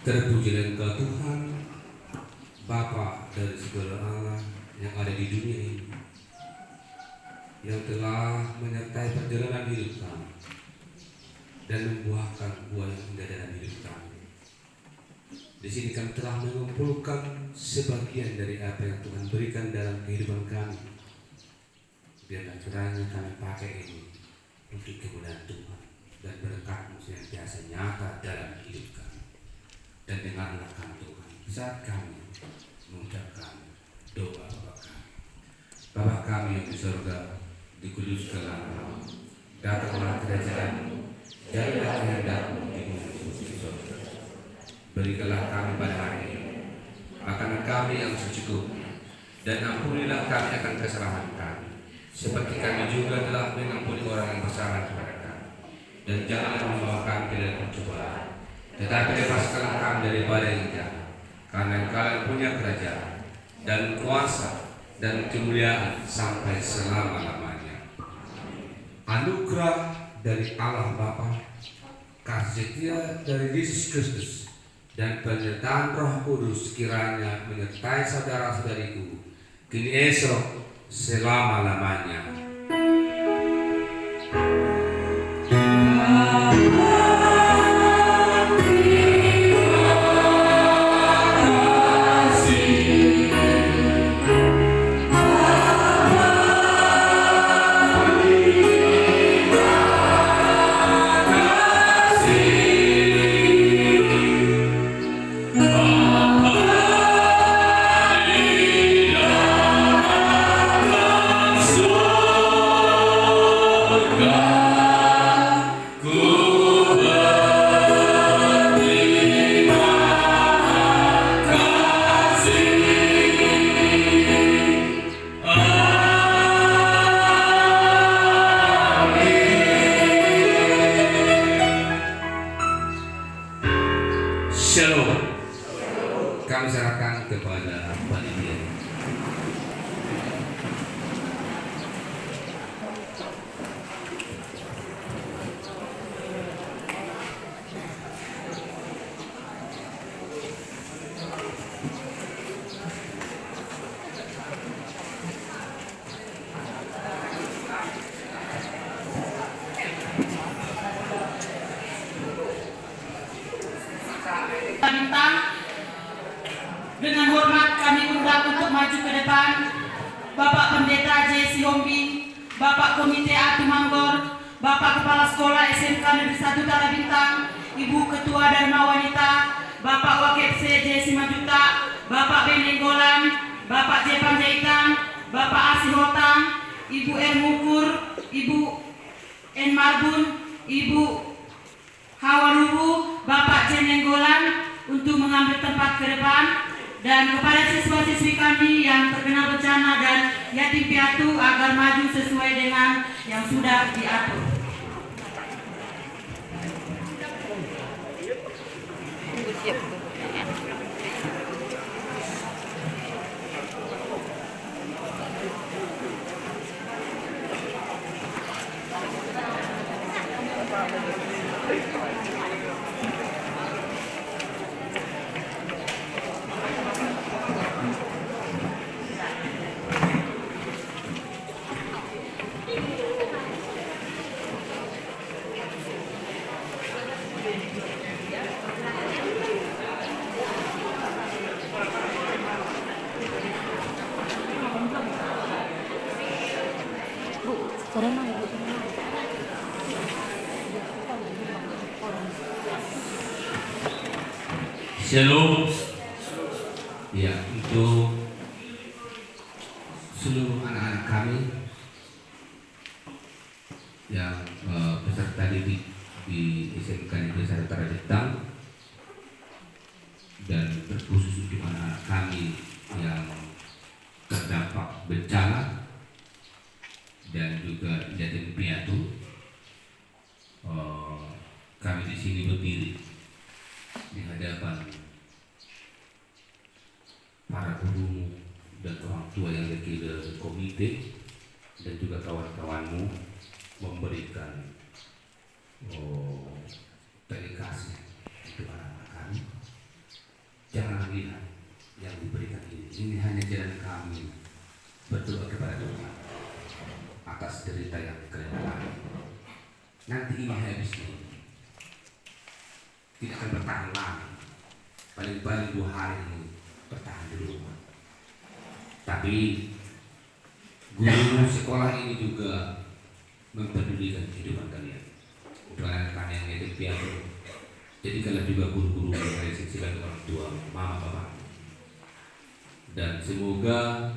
Terpujilah Engkau Tuhan, Bapa dari segala Allah yang ada di dunia ini, yang telah menyertai perjalanan hidup kami dan membuahkan buah yang indah dalam hidup kami. Di sini kami telah mengumpulkan sebagian dari apa yang Tuhan berikan dalam kehidupan kami. Biarlah kiranya kami pakai ini untuk kemuliaan Tuhan dan berkat-Mu senantiasa nyata dalam hidup kami. Dan dengarlah kami Tuhan saat kami mengucapkan doa Bapa kami. Bapa kami yang di surga, dikuduskanlah nama-Mu, datanglah kerajaan-Mu, jadilah kehendak-Mu di bumi seperti di surga. Berikanlah kami pada hari ini makanan kami yang secukupnya, dan ampunilah kami akan kesalahan kami, seperti kami juga telah mengampuni orang yang bersalah kepada kami. Dan janganlah membawa kami ke dalam pencobaan, tetapi lepaskanlah kami daripada yang jahat. Karena Engkau punya kerajaan dan kuasa dan kemuliaan sampai selama-lamanya. Anugerah dari Allah Bapa, kasih setia dari Yesus Kristus, dan penyertaan Roh Kudus kiranya menyertai saudara-saudariku kini esok selama-lamanya. Shalom. Kami serahkan kepada panitia. Bintang, dengan hormat kami undang untuk maju ke depan Bapak Pendeta J. Sihombing, Bapak Komite Atu Manggor, Bapak Kepala Sekolah SMK Negeri 1 Tara Bintang, Ibu Ketua Dharma Wanita, Bapak Wakepse J. Simajuta, Bapak Beneng Golan, Bapak J. Panjaitan, Bapak Asih Hotang, Ibu R. Mukur, Ibu N. Marbun, Ibu Hawalubu, Bapak Ceneng Golan untuk mengambil tempat ke depan, dan kepada siswa-siswi kami yang terkena bencana dan yatim piatu agar maju sesuai dengan yang sudah diatur. Shalom. Ya, untuk seluruh anak-anak kami yang peserta didik di SMK Negeri 1 Tara Bintang, dan terkhusus untuk anak-anak kami yang terdampak bencana dan juga yatim piatu, kami di sini berdiri di hadapan para guru dan orang tua yang ada di komite dan juga kawan-kawanmu memberikan delegasi untuk anak-anak kami. Jangan lihat yang diberikan ini hanya jalan kami berdoa kepada Tuhan atas derita yang kalian alami. Nanti ini habisnya tidak akan bertahan lama, paling-paling 2 hari ini bertahan di rumah. Tapi guru sekolah ini juga mempedulikan kehidupan kalian. Untuk anak-anak yang yatim piatu, jadikanlah juga guru-guru yang sebagai orang tua, mama, papa. Dan semoga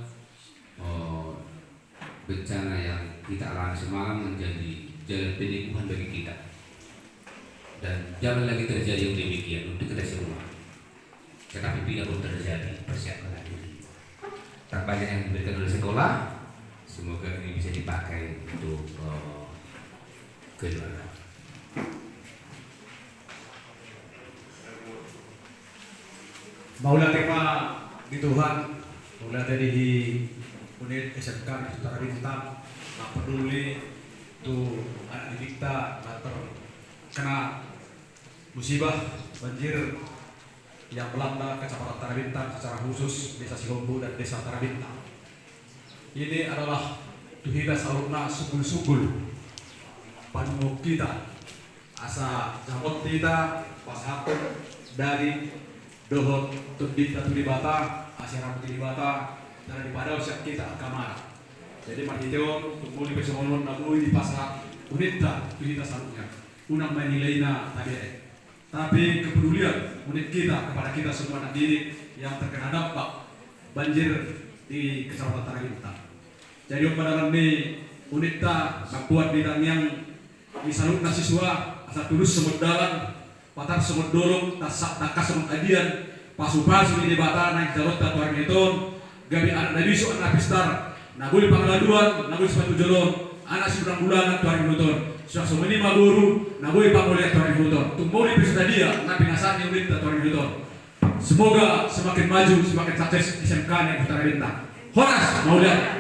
bencana yang kita alami semalam menjadi jalan penyembuhan bagi kita. Dan jangan lagi terjadi yang demikian untuk kita semua. Tetapi bila pun terjadi, persiapkanlah diri. Tak banyak yang diberikan oleh sekolah, Semoga ini bisa dipakai untuk keluarga. Maulah tema di Tuhan, maulah tadi di unit SMK di Utara Bintang, nggak peduli tuh anak didik kita nggak terkena musibah banjir yang melanda Kecamatan Utara Bintang secara khusus Desa Sihombo dan Desa Utara Bintang. Ini adalah tuhida saruna sugul-sugul panmuk kita, asa jamot kita pas hakun dari dohon tudita tulibata asyara tulibata dan di pada usia kita kamar. Jadi mahiteo tumuli besomonon nagui di pasar unita tuhida saruna unang menilainya tadi. Tapi kepedulian unit kita kepada kita semua anak didik yang terkena dampak banjir di Kecamatan Utara Bintang. Jadi pada ini unit kita membuat bidang yang disalurkan siswa asal tulus semut dalan patar semut dolong takas semut adian pasu-pasu di bata naik jalur tatuan meton gabi anak dari isu anak pistar naguli pangladuan naguli sepatu jolong anak seberang bulan tuan meton sudah semua ini maguru naguli panggolnya tuan meton tumbuh di pisau dia nabi nasani unit tuan meton. Semoga semakin maju semakin sukses SMK yang Utara Bintang. Horas Maulana.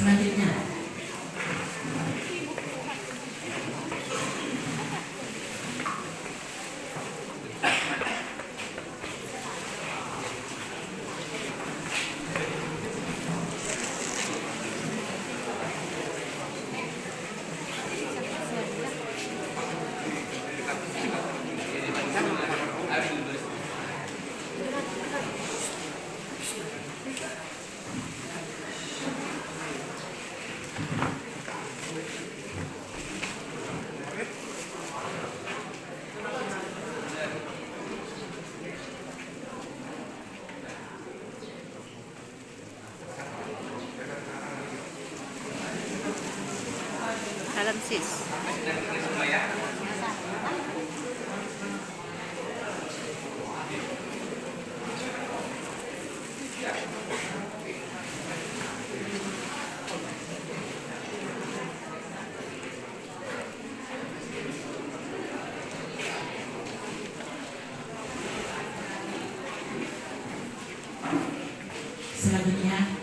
Selanjutnya dalam sis. selanjutnya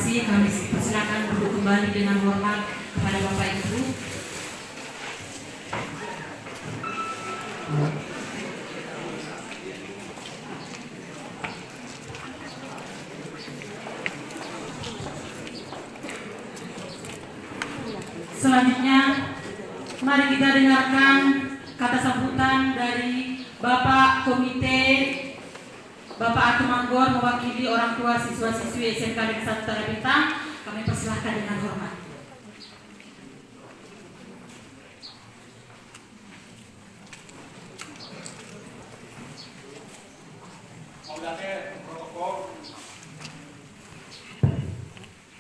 kasih. Kami persilakan duduk kembali dengan hormat kepada Bapak Ibu. Selanjutnya, mari kita dengarkan kata sambutan dari Bapak Komite, Bapak Atu Manggor, mewakili orang tua siswa-siswi SMK Negeri 1 Tanah Bintang. Kami persilahkan dengan hormat.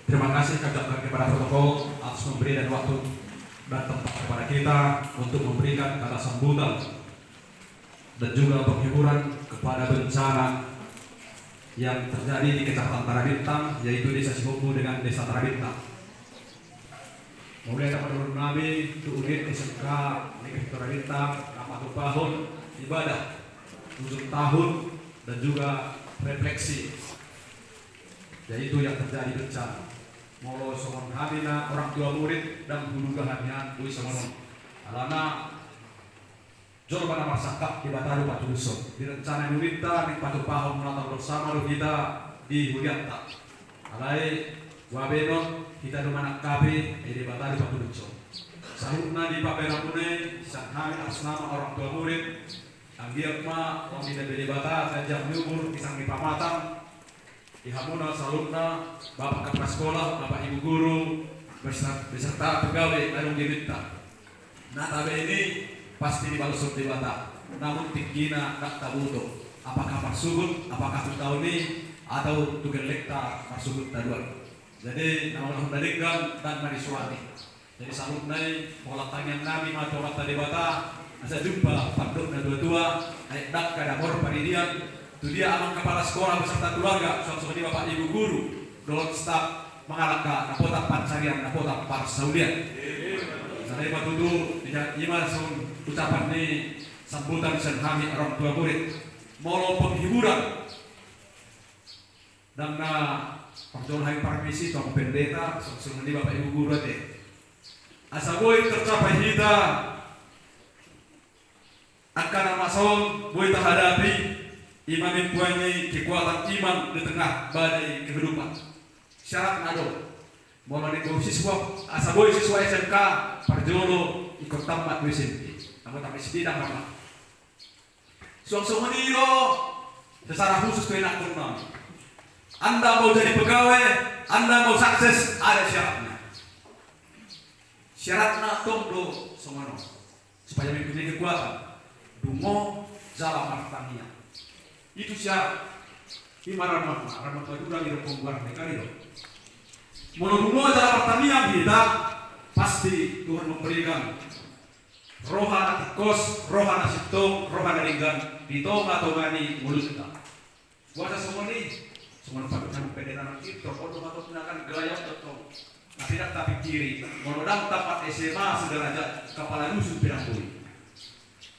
Terima kasih kepada protokol atas memberikan waktu dan tempat kepada kita untuk memberikan kata sambutan dan juga untuk hiburan kepada bencana yang terjadi di Kecamatan Tanah Bintang, yaitu Desa Ciboku dengan Desa Tanah Bintang. Mulai dapat menurunami untuk unit SMK Negeri Tanah Bintang, 40 tahun ibadah, 7 tahun dan juga refleksi, yaitu yang terjadi bencana. Molo somon hamina orang tua murid dan guru gahannya kui somono alana jorba nama sakap di bataru patuso direncana nurita di patu pahom menata bersama kita di Hudianta alai wabenon kita dumana kabe di bataru patuso sahutna di paperamune sang hamil atas nama orang tua murid anggiak ma orang tidak beli bata kajam nyubur pisang di pamatang di hamuna salurna bapak kepala sekolah, bapak ibu guru beserta pegawai anu diminta. Nah tabe ini pasti dibalusur di bata. Namun tingginya tak tabuto. Apakah marsubut, apakah tahun ini atau tugen lekta marsubut taduan. Jadi nama Allah dalikan dan marisuani. Jadi salurna pola tangan nabi matorat tadi bata. Asa jumpa panduk na dua-dua ayat dak kadamor paridian. Itu dia amang kepala sekolah beserta keluarga, suami bapak ibu guru, dolot staf mengalahkan napota pancarian, napota parsaudian. Saya patutu tidak langsung ucapan ini sambutan senhami orang tua murid, molo penghiburan dan perjalanan permisi atau pendeta, suami bapak ibu guru teh. Asa boy tercapai kita akan amason boy terhadapi iman mempunyai kekuatan iman di tengah badai kehidupan. Syarat nado, mulai dari siswa, asaboy siswa SMK, Parjolo ikut tamat di SMP. Namun tapi tidak mana. Suang-suang ini secara khusus kena kurang. Anda mau jadi pegawai, Anda mau sukses, ada syaratnya. Syaratnya tunggu semua supaya mempunyai kekuatan. Dungo jalan martania. Itu syarat. Imara ramah kadura di pembuat mereka itu. Menurut cara pertanian kita pasti Tuhan memberikan rohana tikos, rohana sitong, rohana ringgan di tonga-tongani mulut kita. Kuasa semua ini semua pakai pendenan itu, untuk gunakan gaya atau tidak tapi kiri. Menodang tempat SMA sederajat kepala musuh pirang-puri.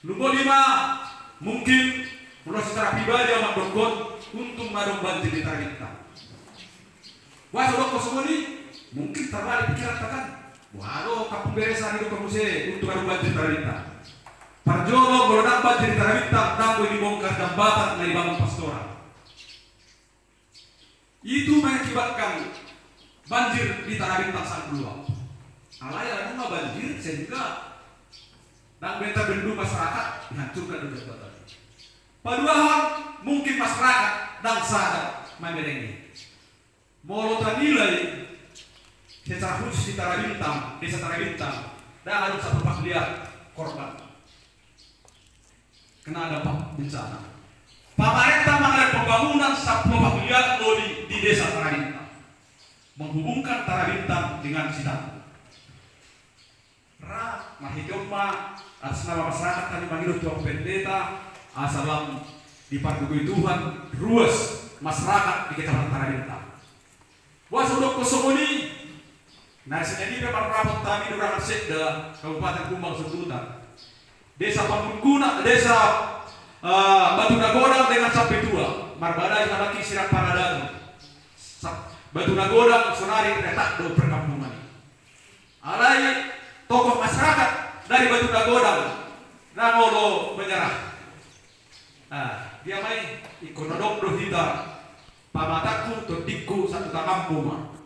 Lumbo 5 mungkin menurut secara pribadi amat dokon untuk ngadong banjir di Tanah Bintang. Wah, sobat semua ini mungkin terbalik pikiran kan. Waduh, kampung beresan itu komuse untuk ngadong banjir di Tanah Bintang. Parjolo merodang banjir di Tanah Bintang, nanggo dibongkar jembatan dari bangun pastoral. Itu mengakibatkan banjir di Tanah Bintang sangat meluap. Alaya rumah banjir sehingga dan benta bendu masyarakat dihancurkan dengan jembatan. Padahal mungkin masyarakat dan sadar memerengi. Molo nilai secara khusus di Tanah Bintang, desa Tanah Bintang, dan harus satu pak lihat korban kena dampak bencana. Pemerintah mengalami pembangunan satu pak lihat di desa Tanah Bintang, menghubungkan Tanah Bintang dengan Sidang. Mahidoma atas nama masyarakat kami menghidup Tuhan pendeta asalam dipandu Tuhan ruas masyarakat di Kecamatan Tanah Bintang. Wasudok kosongoni nasi ini memang rapat kami di Rakat Sekda Kabupaten Kumbang Suntutan. Desa Pangkuna, desa Batu Nagoda dengan sampai tua. Marbada yang lagi sirat Paradano. Batu Nagodang sonari retak do perkampungan. Alai tokoh masyarakat dari Batu Nagodang nangolo menyerah. Dia main ikonodok do hita pamataku todikku satu takampu mah.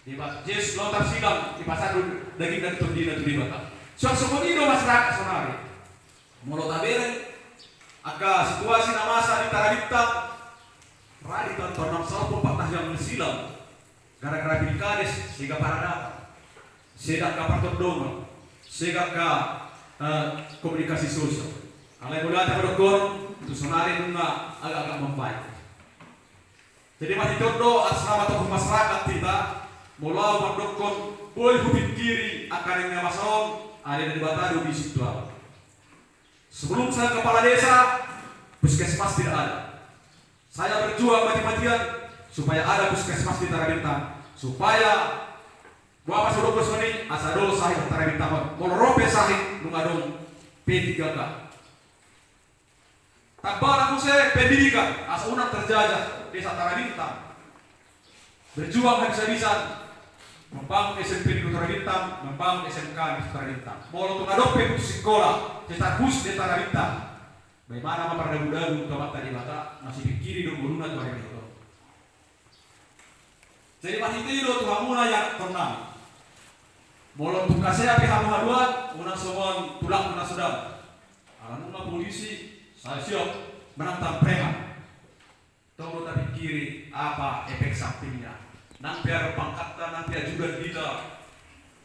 Di Jes lontar silang di pasar daging dan tondina tu di bata. Semua do masyarakat sonari. Molo tabere aka situasi namasa di Tarabita Radi tahun 64 yang silam gara-gara pilkades sehingga para dapat sedak ka partot doma sedak ka komunikasi sosial alai muda ta berdokor itu sonari nunga agak-agak membaik. Jadi masih contoh asrama tokoh masyarakat kita mulau berdokor boleh hubit kiri akan yang masalah ada di Batadu di situ. Sebelum saya kepala desa puskesmas tidak ada. Saya berjuang mati-matian supaya ada puskesmas di Tarabintang, supaya Bapak Suruh Soni asado sahih Tarabintang, molorope sahih nungadong P3K. Tabbara muse pendidikan asa unang terjajah desa Tarabintang. Berjuang habis-habisan membangun SMP di Tarabintang, membangun SMK di Tarabintang. Molo tungadong putus sekolah, cetak bus di Tarabintang. Bagaimana memperdagu-dagu tomat tadi mata masih pikiri dong guruna tuh hari itu. Jadi masih itu tuh hamuna yang tenang. Molon tuh kasih api hamu haduan, unang semua tulang unang sedang. Alamuna polisi, saya siap menantang preman. Tunggu tapi kiri apa efek sampingnya. Nanti ada pangkatnya, nanti juga kita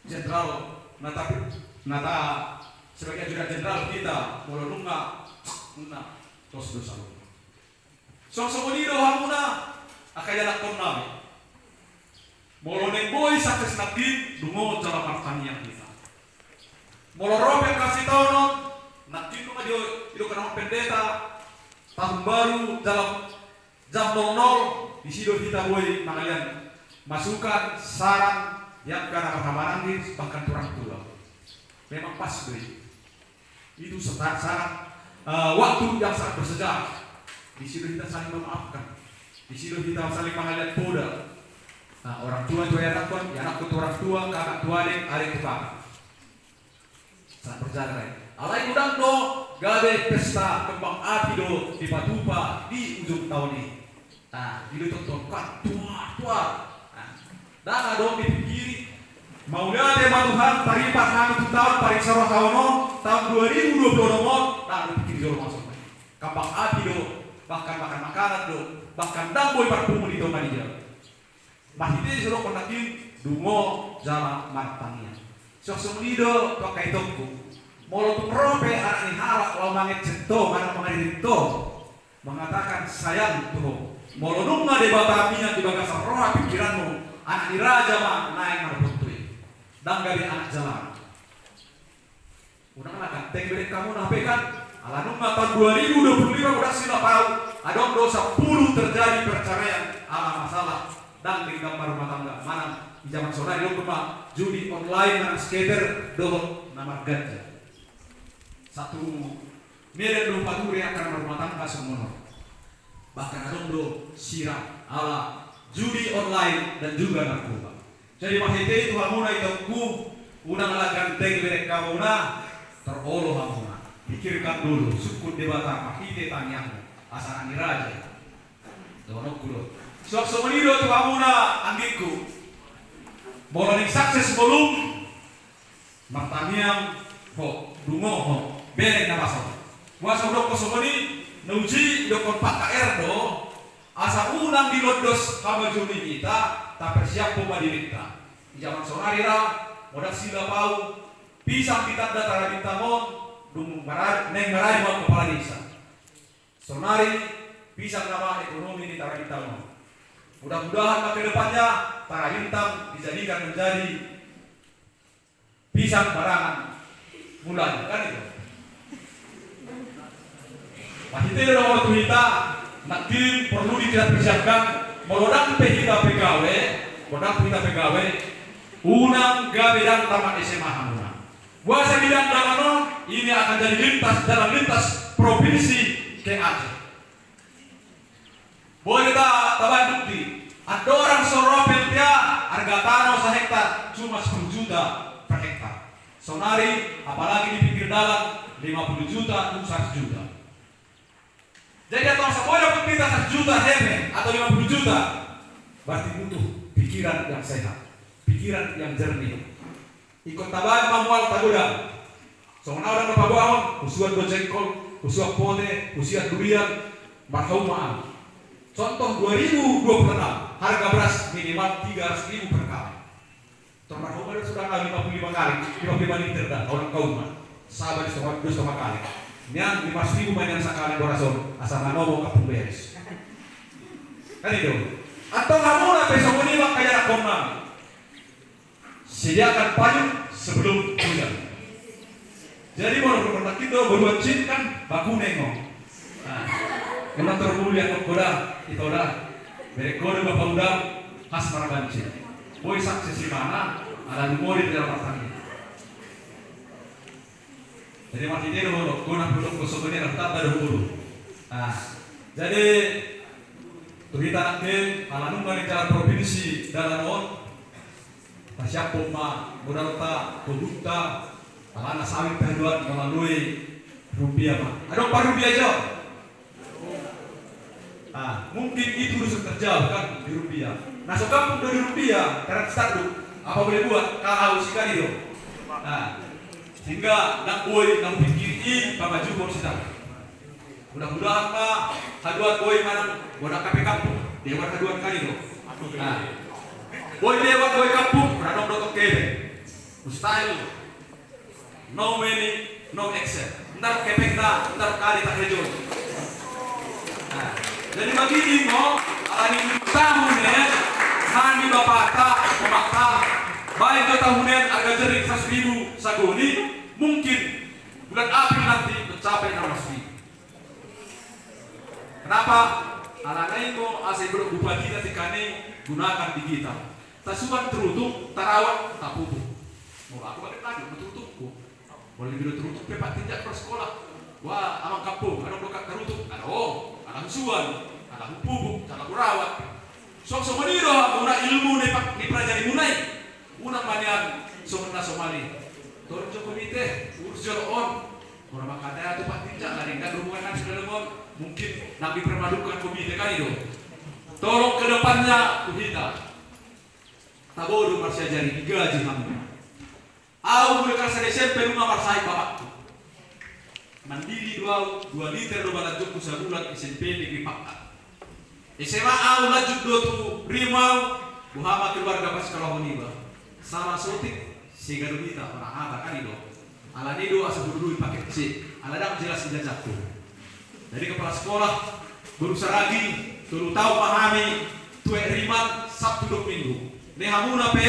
jenderal, nata sebagai ajudan jenderal kita, molon nunga tos dosa lu. Sok nido hamuna akaya lakon nami. Molo neng boy sakses nakin dungo cara pertanian kita. Molo robe kasih tahun nakin nunga dio kenal pendeta tahun baru dalam jam 00 di sido kita boy mangalian masukan saran yang karena perhamanan bahkan orang tua. Memang pas boy. Itu sangat waktu yang sangat bersejarah. Di situ kita saling memaafkan. Di situ kita saling mengaliat poda. Orang tua itu anak itu orang tua, kakak tua adik itu kakak. Sangat berjalan. Alai udang do gabe pesta kembang api do di Patupa di ujung tahun ini. Itu tonton tua. Dan dong dipikiri maunya ada Tuhan paripat nang tahun paring sarwa tahun 2020 nomor nah pikir jauh masuk kampang api do bahkan makan makanan do bahkan damboy parfumu di domani jauh mahite suruh konakin dungo jala martania sok lido pakai tongku molo tu rope anak ni halak lo mangit cento mana mangit itu mengatakan sayang tuh molo nunga de bata apinya di bagasar roha pikiranmu anak ni raja mah naik marpuntui dan dari anak jalan. Udah kan teng kamu napekan ala nunga tahun 2025 udah sila tahu adong dosa 10 terjadi perceraian ala masalah dan di gambar rumah tangga mana di zaman sore di rumah judi online dan skater do nama ganja satu miliar 24 akan rumah tangga semua bahkan adong do siram ala judi online dan juga narkoba. Jadi mahite itu hamuna itu unang alagan teng berek kamuna terolo hamuna. Pikirkan dulu sukun debata mahite tanyang asal ani raja. Dono kulo. Sok somenido tu hamuna anggiku. Boloning sukses belum martaniang ho dungo ho berek na maso. Waso dok someni nuji dokon PKR do asa unang dilodos kamajuni kita tak persiap pemadirinta. Di zaman sonarira modak sila pau pisang kita datara bintamon dung marad neng marad mo kepala desa. Sonari pisang nama ekonomi di Tarabintang. Mudah-mudahan ke depannya Tarabintang dijadikan menjadi pisang barangan mulai kan itu. Masih tidak ada waktu kita nakin perlu kita persiapkan melodang kita pegawai unang gabedang tamat SMA hamuna. Buasa bidang dalaman ini akan jadi lintas provinsi ke Aceh. Boleh kita tambah bukti Ada orang soropel dia harga tanah sehektar cuma 10 juta per hektar. Sonari apalagi di pinggir dalam 50 juta untuk 100 juta. Jadi atau sekolah dapat minta 1 juta heme atau 50 juta, berarti butuh pikiran yang sehat, pikiran yang jernih. Ikut tabahan mamual tagoda. Soalnya orang berpabuan, usuan gojengkol, usuan pote, usuan durian, marhaumah. Contoh 2026 harga beras minimal 300.000 per kali. Marhaumah sudah kali 55 kali, 55 liter dah orang kaum. Sabar dua setengah kali. Yang 5.000 main yang sekali borason asal ngomong kapung beres. Kan itu. Atau kamu lah besok ini mak kayak rakomang. Sediakan payung sebelum hujan. Jadi mau berbuat kita berbuat cint kan baku nengok. Nah, emang termulia koda itu dah. Mereka koda bapak udang khas marabanci. Boy saksi si mana ada memori dalam pertanian. Jadi mati dia dulu, guna belum kesokonnya tetap ada dulu. Nah, jadi kita nanti alanung dari jalan provinsi dalam on, tasya poma, modalta, produkta, alana sawit terduat melalui rupiah mah. Ada apa rupiah jauh? Nah, mungkin itu rusak terjauh kan di rupiah. Nah, sekarang dari rupiah, karena start apa boleh buat? Kalau sikali itu. Nah, sehingga nak boy nak pikir bapak jubor sedang. Mudah-mudahan pak haduan boy mana bodak KP kampung dewan haduan kali lo. Nah, boy dewan boy kampung radong dotok kebe. Mustahil. No money, no excel. Ntar kepek tak, ntar kali tak rejo. Nah, jadi begini mo, alani tahun ya, nani bapak tak, bapak tak. Baik ke tahunan harga jerik 100.000 sagoni, mungkin bulan April nanti mencapai 16.000. Kenapa? Anak-anak itu asal bupati nanti kane gunakan digital. Tasuan terutuk, tarawat, tak pupuk. Mau aku balik lagi, terutupku. Boleh bilang terutuk, pepak tinjak per sekolah. Wah, amang kampung, ada blokat terutuk, ada ada suan, ada pupuk, ada rawat. Sok-sok meniro, muna ilmu ni pelajari munai. Unang manian somna Somali. Turun ke komite, urus on. Orang makanya tu pak tinjak lari kan hubungan dengan sedalemon. Mungkin nak dipermalukan komite kan itu. Tolong ke depannya kita. Tabodo masih ajari gaji kamu. Aku boleh kasih SMP rumah marsai bapak. Mandiri 2 liter 2 lanjut sebulan SMP negeri Pakar. SMA aku lanjut 2 rimau. Muhammad keluarga pas kalau honiba. Sama sotik sehingga kita orang apa kan itu ala nido asal dulu pakai C ala dak jelas jajak tuh dari kepala sekolah berusaha lagi turut tahu pahami tuh riman Sabtu 2 minggu nehamuna pe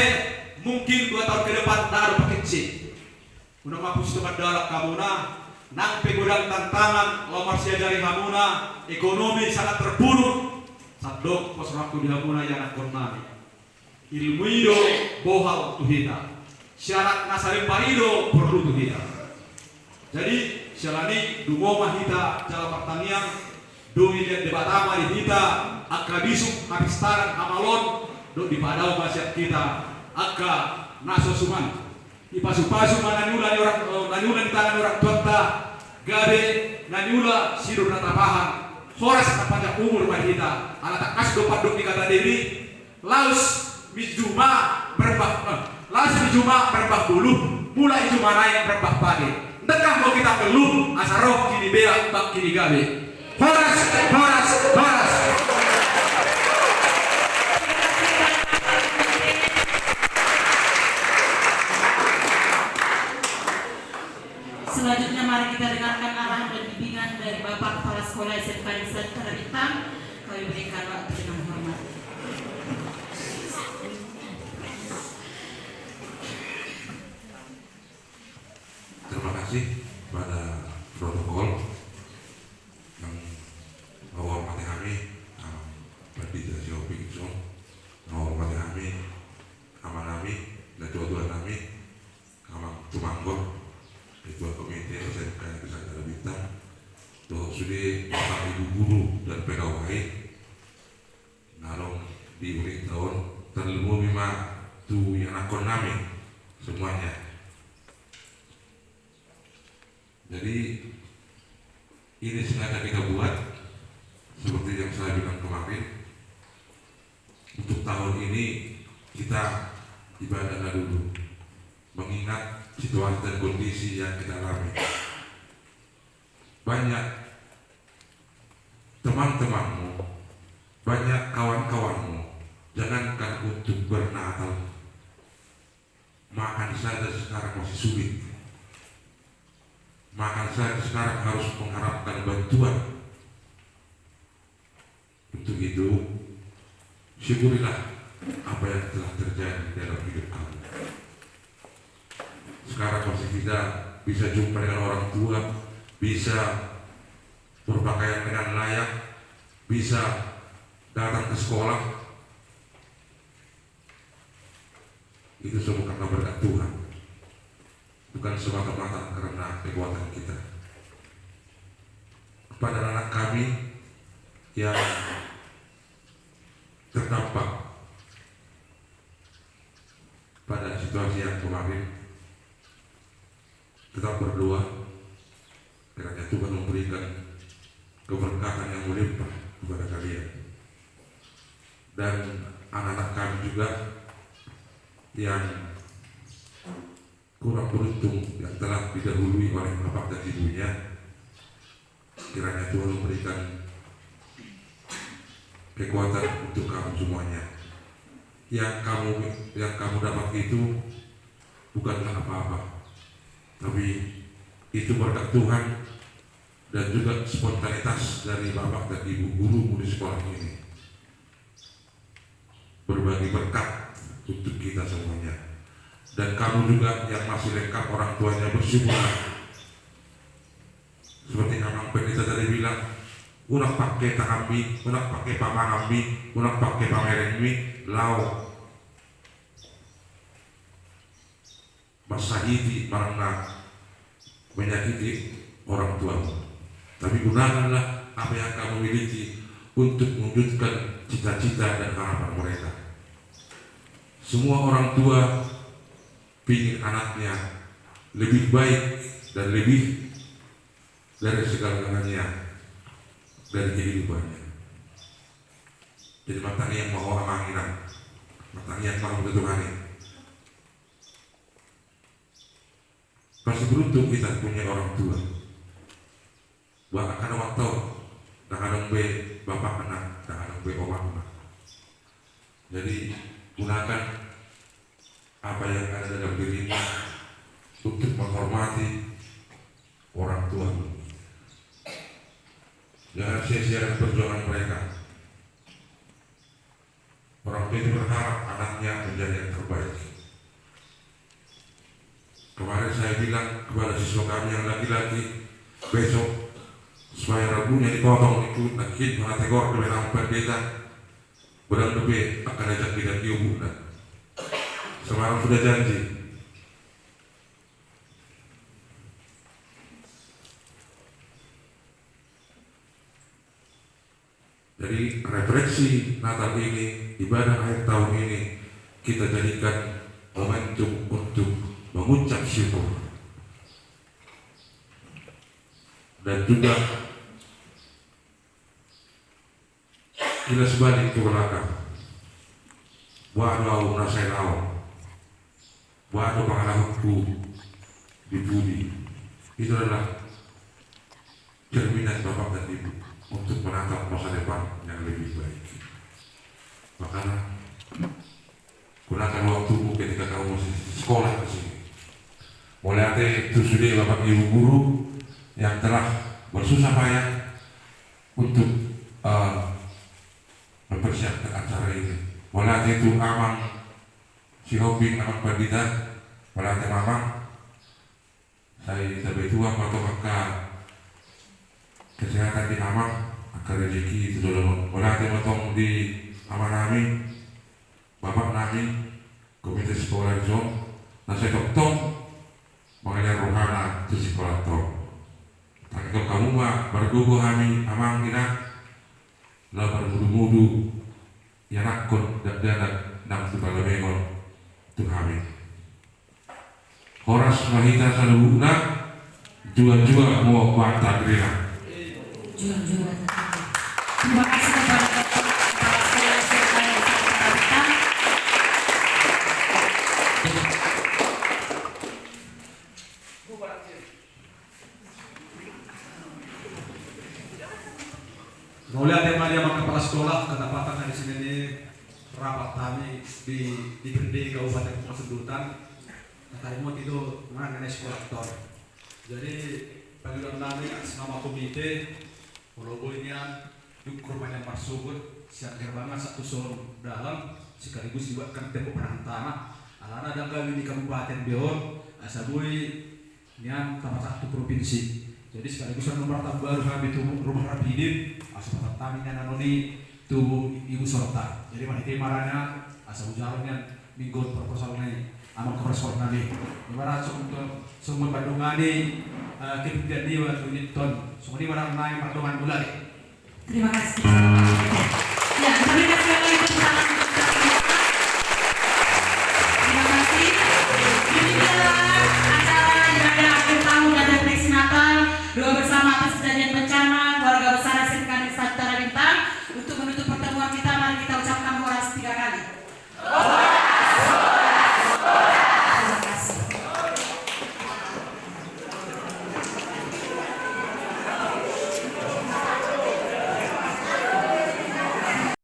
mungkin 2 tahun ke depan tak ada pakai C udah mampus tempat dalam kamuna nang pegodang tantangan lomar siajari hamuna ekonomi sangat terpuruk sabdok pos waktu di hamuna yang nak konami ilmu itu bohal tuhita syarat nasarim parido perlu tuhita jadi syalani dumoma hita jalan pertanian doi lihat debat ama di hita akka bisuk habis taran amalon do di padau masyarakat kita akka naso suman ipasu-pasu mananyula orang nanyula di tangan orang tua gabe nanyula sidur natapahan horas panjang umur pada kita alat kas dopat dok dikata diri laus Bijuma berembah bulu, mulai juma naik berembah pagi. Dekah mau kita keluh, asaroh kini beak, bak kini gabe. Horas. Selanjutnya mari kita dengarkan arahan dan bimbingan dari Bapak Kepala Sekolah SMK Negeri Tarabintang. Kami berikan waktu dengan hormat. Terima kasih pada protokol yang menghormati kami, Pendeta Siopi Gibson, menghormati kami, aman kami, dan tuan kami, Kamang Tumanggor, Ketua Komite SMK Negeri Tarabintang, tuh sudah para ibu guru dan pegawai, narong di unit juga tu yang akon nami semuanya. Jadi ini sengaja kita buat seperti yang saya bilang kemarin. Untuk tahun ini kita ibadah dulu, mengingat situasi dan kondisi yang kita alami. Banyak teman-temanmu, banyak kawan-kawanmu, jangankan untuk bernatal, makan saja sekarang masih sulit. Makan saja sekarang harus mengharapkan bantuan. Untuk itu, syukurilah apa yang telah terjadi dalam hidup kamu. Sekarang masih kita bisa jumpa dengan orang tua, bisa berpakaian dengan layak, bisa datang ke sekolah. Itu semua karena berkat Tuhan, bukan semata-mata karena kekuatan kita. Kepada anak kami yang terdampak pada situasi yang kemarin, tetap berdoa kiranya Tuhan memberikan keberkatan yang melimpah kepada kalian. Dan anak-anak kami juga yang kurang beruntung, yang telah didahului oleh bapak dan ibunya, kiranya Tuhan memberikan kekuatan untuk kamu semuanya. Yang kamu dapat itu bukanlah apa-apa, tapi itu berkat Tuhan dan juga spontanitas dari bapak dan ibu guru di sekolah ini, berbagi berkat untuk kita semuanya. Dan kamu juga yang masih lengkap orang tuanya, bersyukurlah. Seperti Amang Pendeta tadi bilang, unak pakai takambi, unak pakai pamanambi, unak pakai pamerengmi, lau masahiti karena menyakiti orang tuamu. Tapi gunakanlah apa yang kamu miliki untuk mewujudkan cita-cita dan harapan mereka. Semua orang tua ingin anaknya lebih baik dan lebih dari segala-galanya dari kehidupannya. Jadi matanya yang mau amanginan, matanya yang mau Tuhan. Pasti beruntung kita punya orang tua. Bahkan waktu dah kadang be bapak anak, dah kadang be oma anak. Jadi gunakan apa yang ada dalam dirimu untuk menghormati orang tua. Jangan sia-siakan perjuangan mereka. Orang tua itu berharap anaknya menjadi yang terbaik. Kemarin saya bilang kepada siswa kami yang laki-laki, besok supaya rabunya dipotong itu nakit mengategor dengan pendeta, berang lebih akan ajak kita diubah. Semarang sudah janji. Jadi refleksi Natal ini, ibadah akhir tahun ini, kita jadikan momentum untuk mengucap syukur dan juga kita sebalik ke belakang. Waduh, nasenau, waduh pengalamanku di budi. Itu adalah cerminan bapak dan ibu untuk menatap masa depan yang lebih baik. Makanya gunakan waktumu ketika kamu masih sekolah di sini. Mulai itu sudah bapak ibu guru yang telah bersusah payah untuk mempersiapkan acara ini. Mulai itu Amang si Hobing, Amang Pandita, mulai Mamang, saya sampai tua atau kakak kesehatan di Amang, akar rezeki itu dulu. Mulai motong di Amang Nami, bapak Nami, komite sekolah zon, nasi doktong mengajar rohana itu sekolah tong. Tapi kamu mah bergugu kami Amang kita, lah bermudu-mudu, ya nakut dan nang tupalabengon Tuhan. Horas mahita salubuna jua-jua mau kuanta gerina. Juga tetap. Terima kasih kepada kepala sekolah SMK Negeri Tarabintang. Mulai ada yang kepala sekolah kedapatan di sini nih rapat kami di DPRD Kabupaten Pasundutan. Tadi mau itu mengenai sekolah. Jadi panggilan kami atas nama komite Poloboinian yuk rumahnya Marsubut siap gerbangan satu sorong dalam sekaligus dibuatkan tembok perang tanah. Alana dan kami di Kabupaten Beon Asabui nian tambah satu provinsi. Jadi sekaligus nomor baru kami itu rumah Rapidin asal kami nanoni tubuh ibu sorta. Jadi mana marahnya asal ujarnya minggu proposalnya amal korespon kami. Dimana untuk semua Bandungan ini kemudian di unit ton. Semua ini mana naik pertemuan bulan. Terima kasih. Ya, kami kasih lagi tepuk tangan untuk kita semua. Terima kasih. Ini adalah acara ibadah akhir tahun dan refleksi Natal doa bersama atas kejadian bencana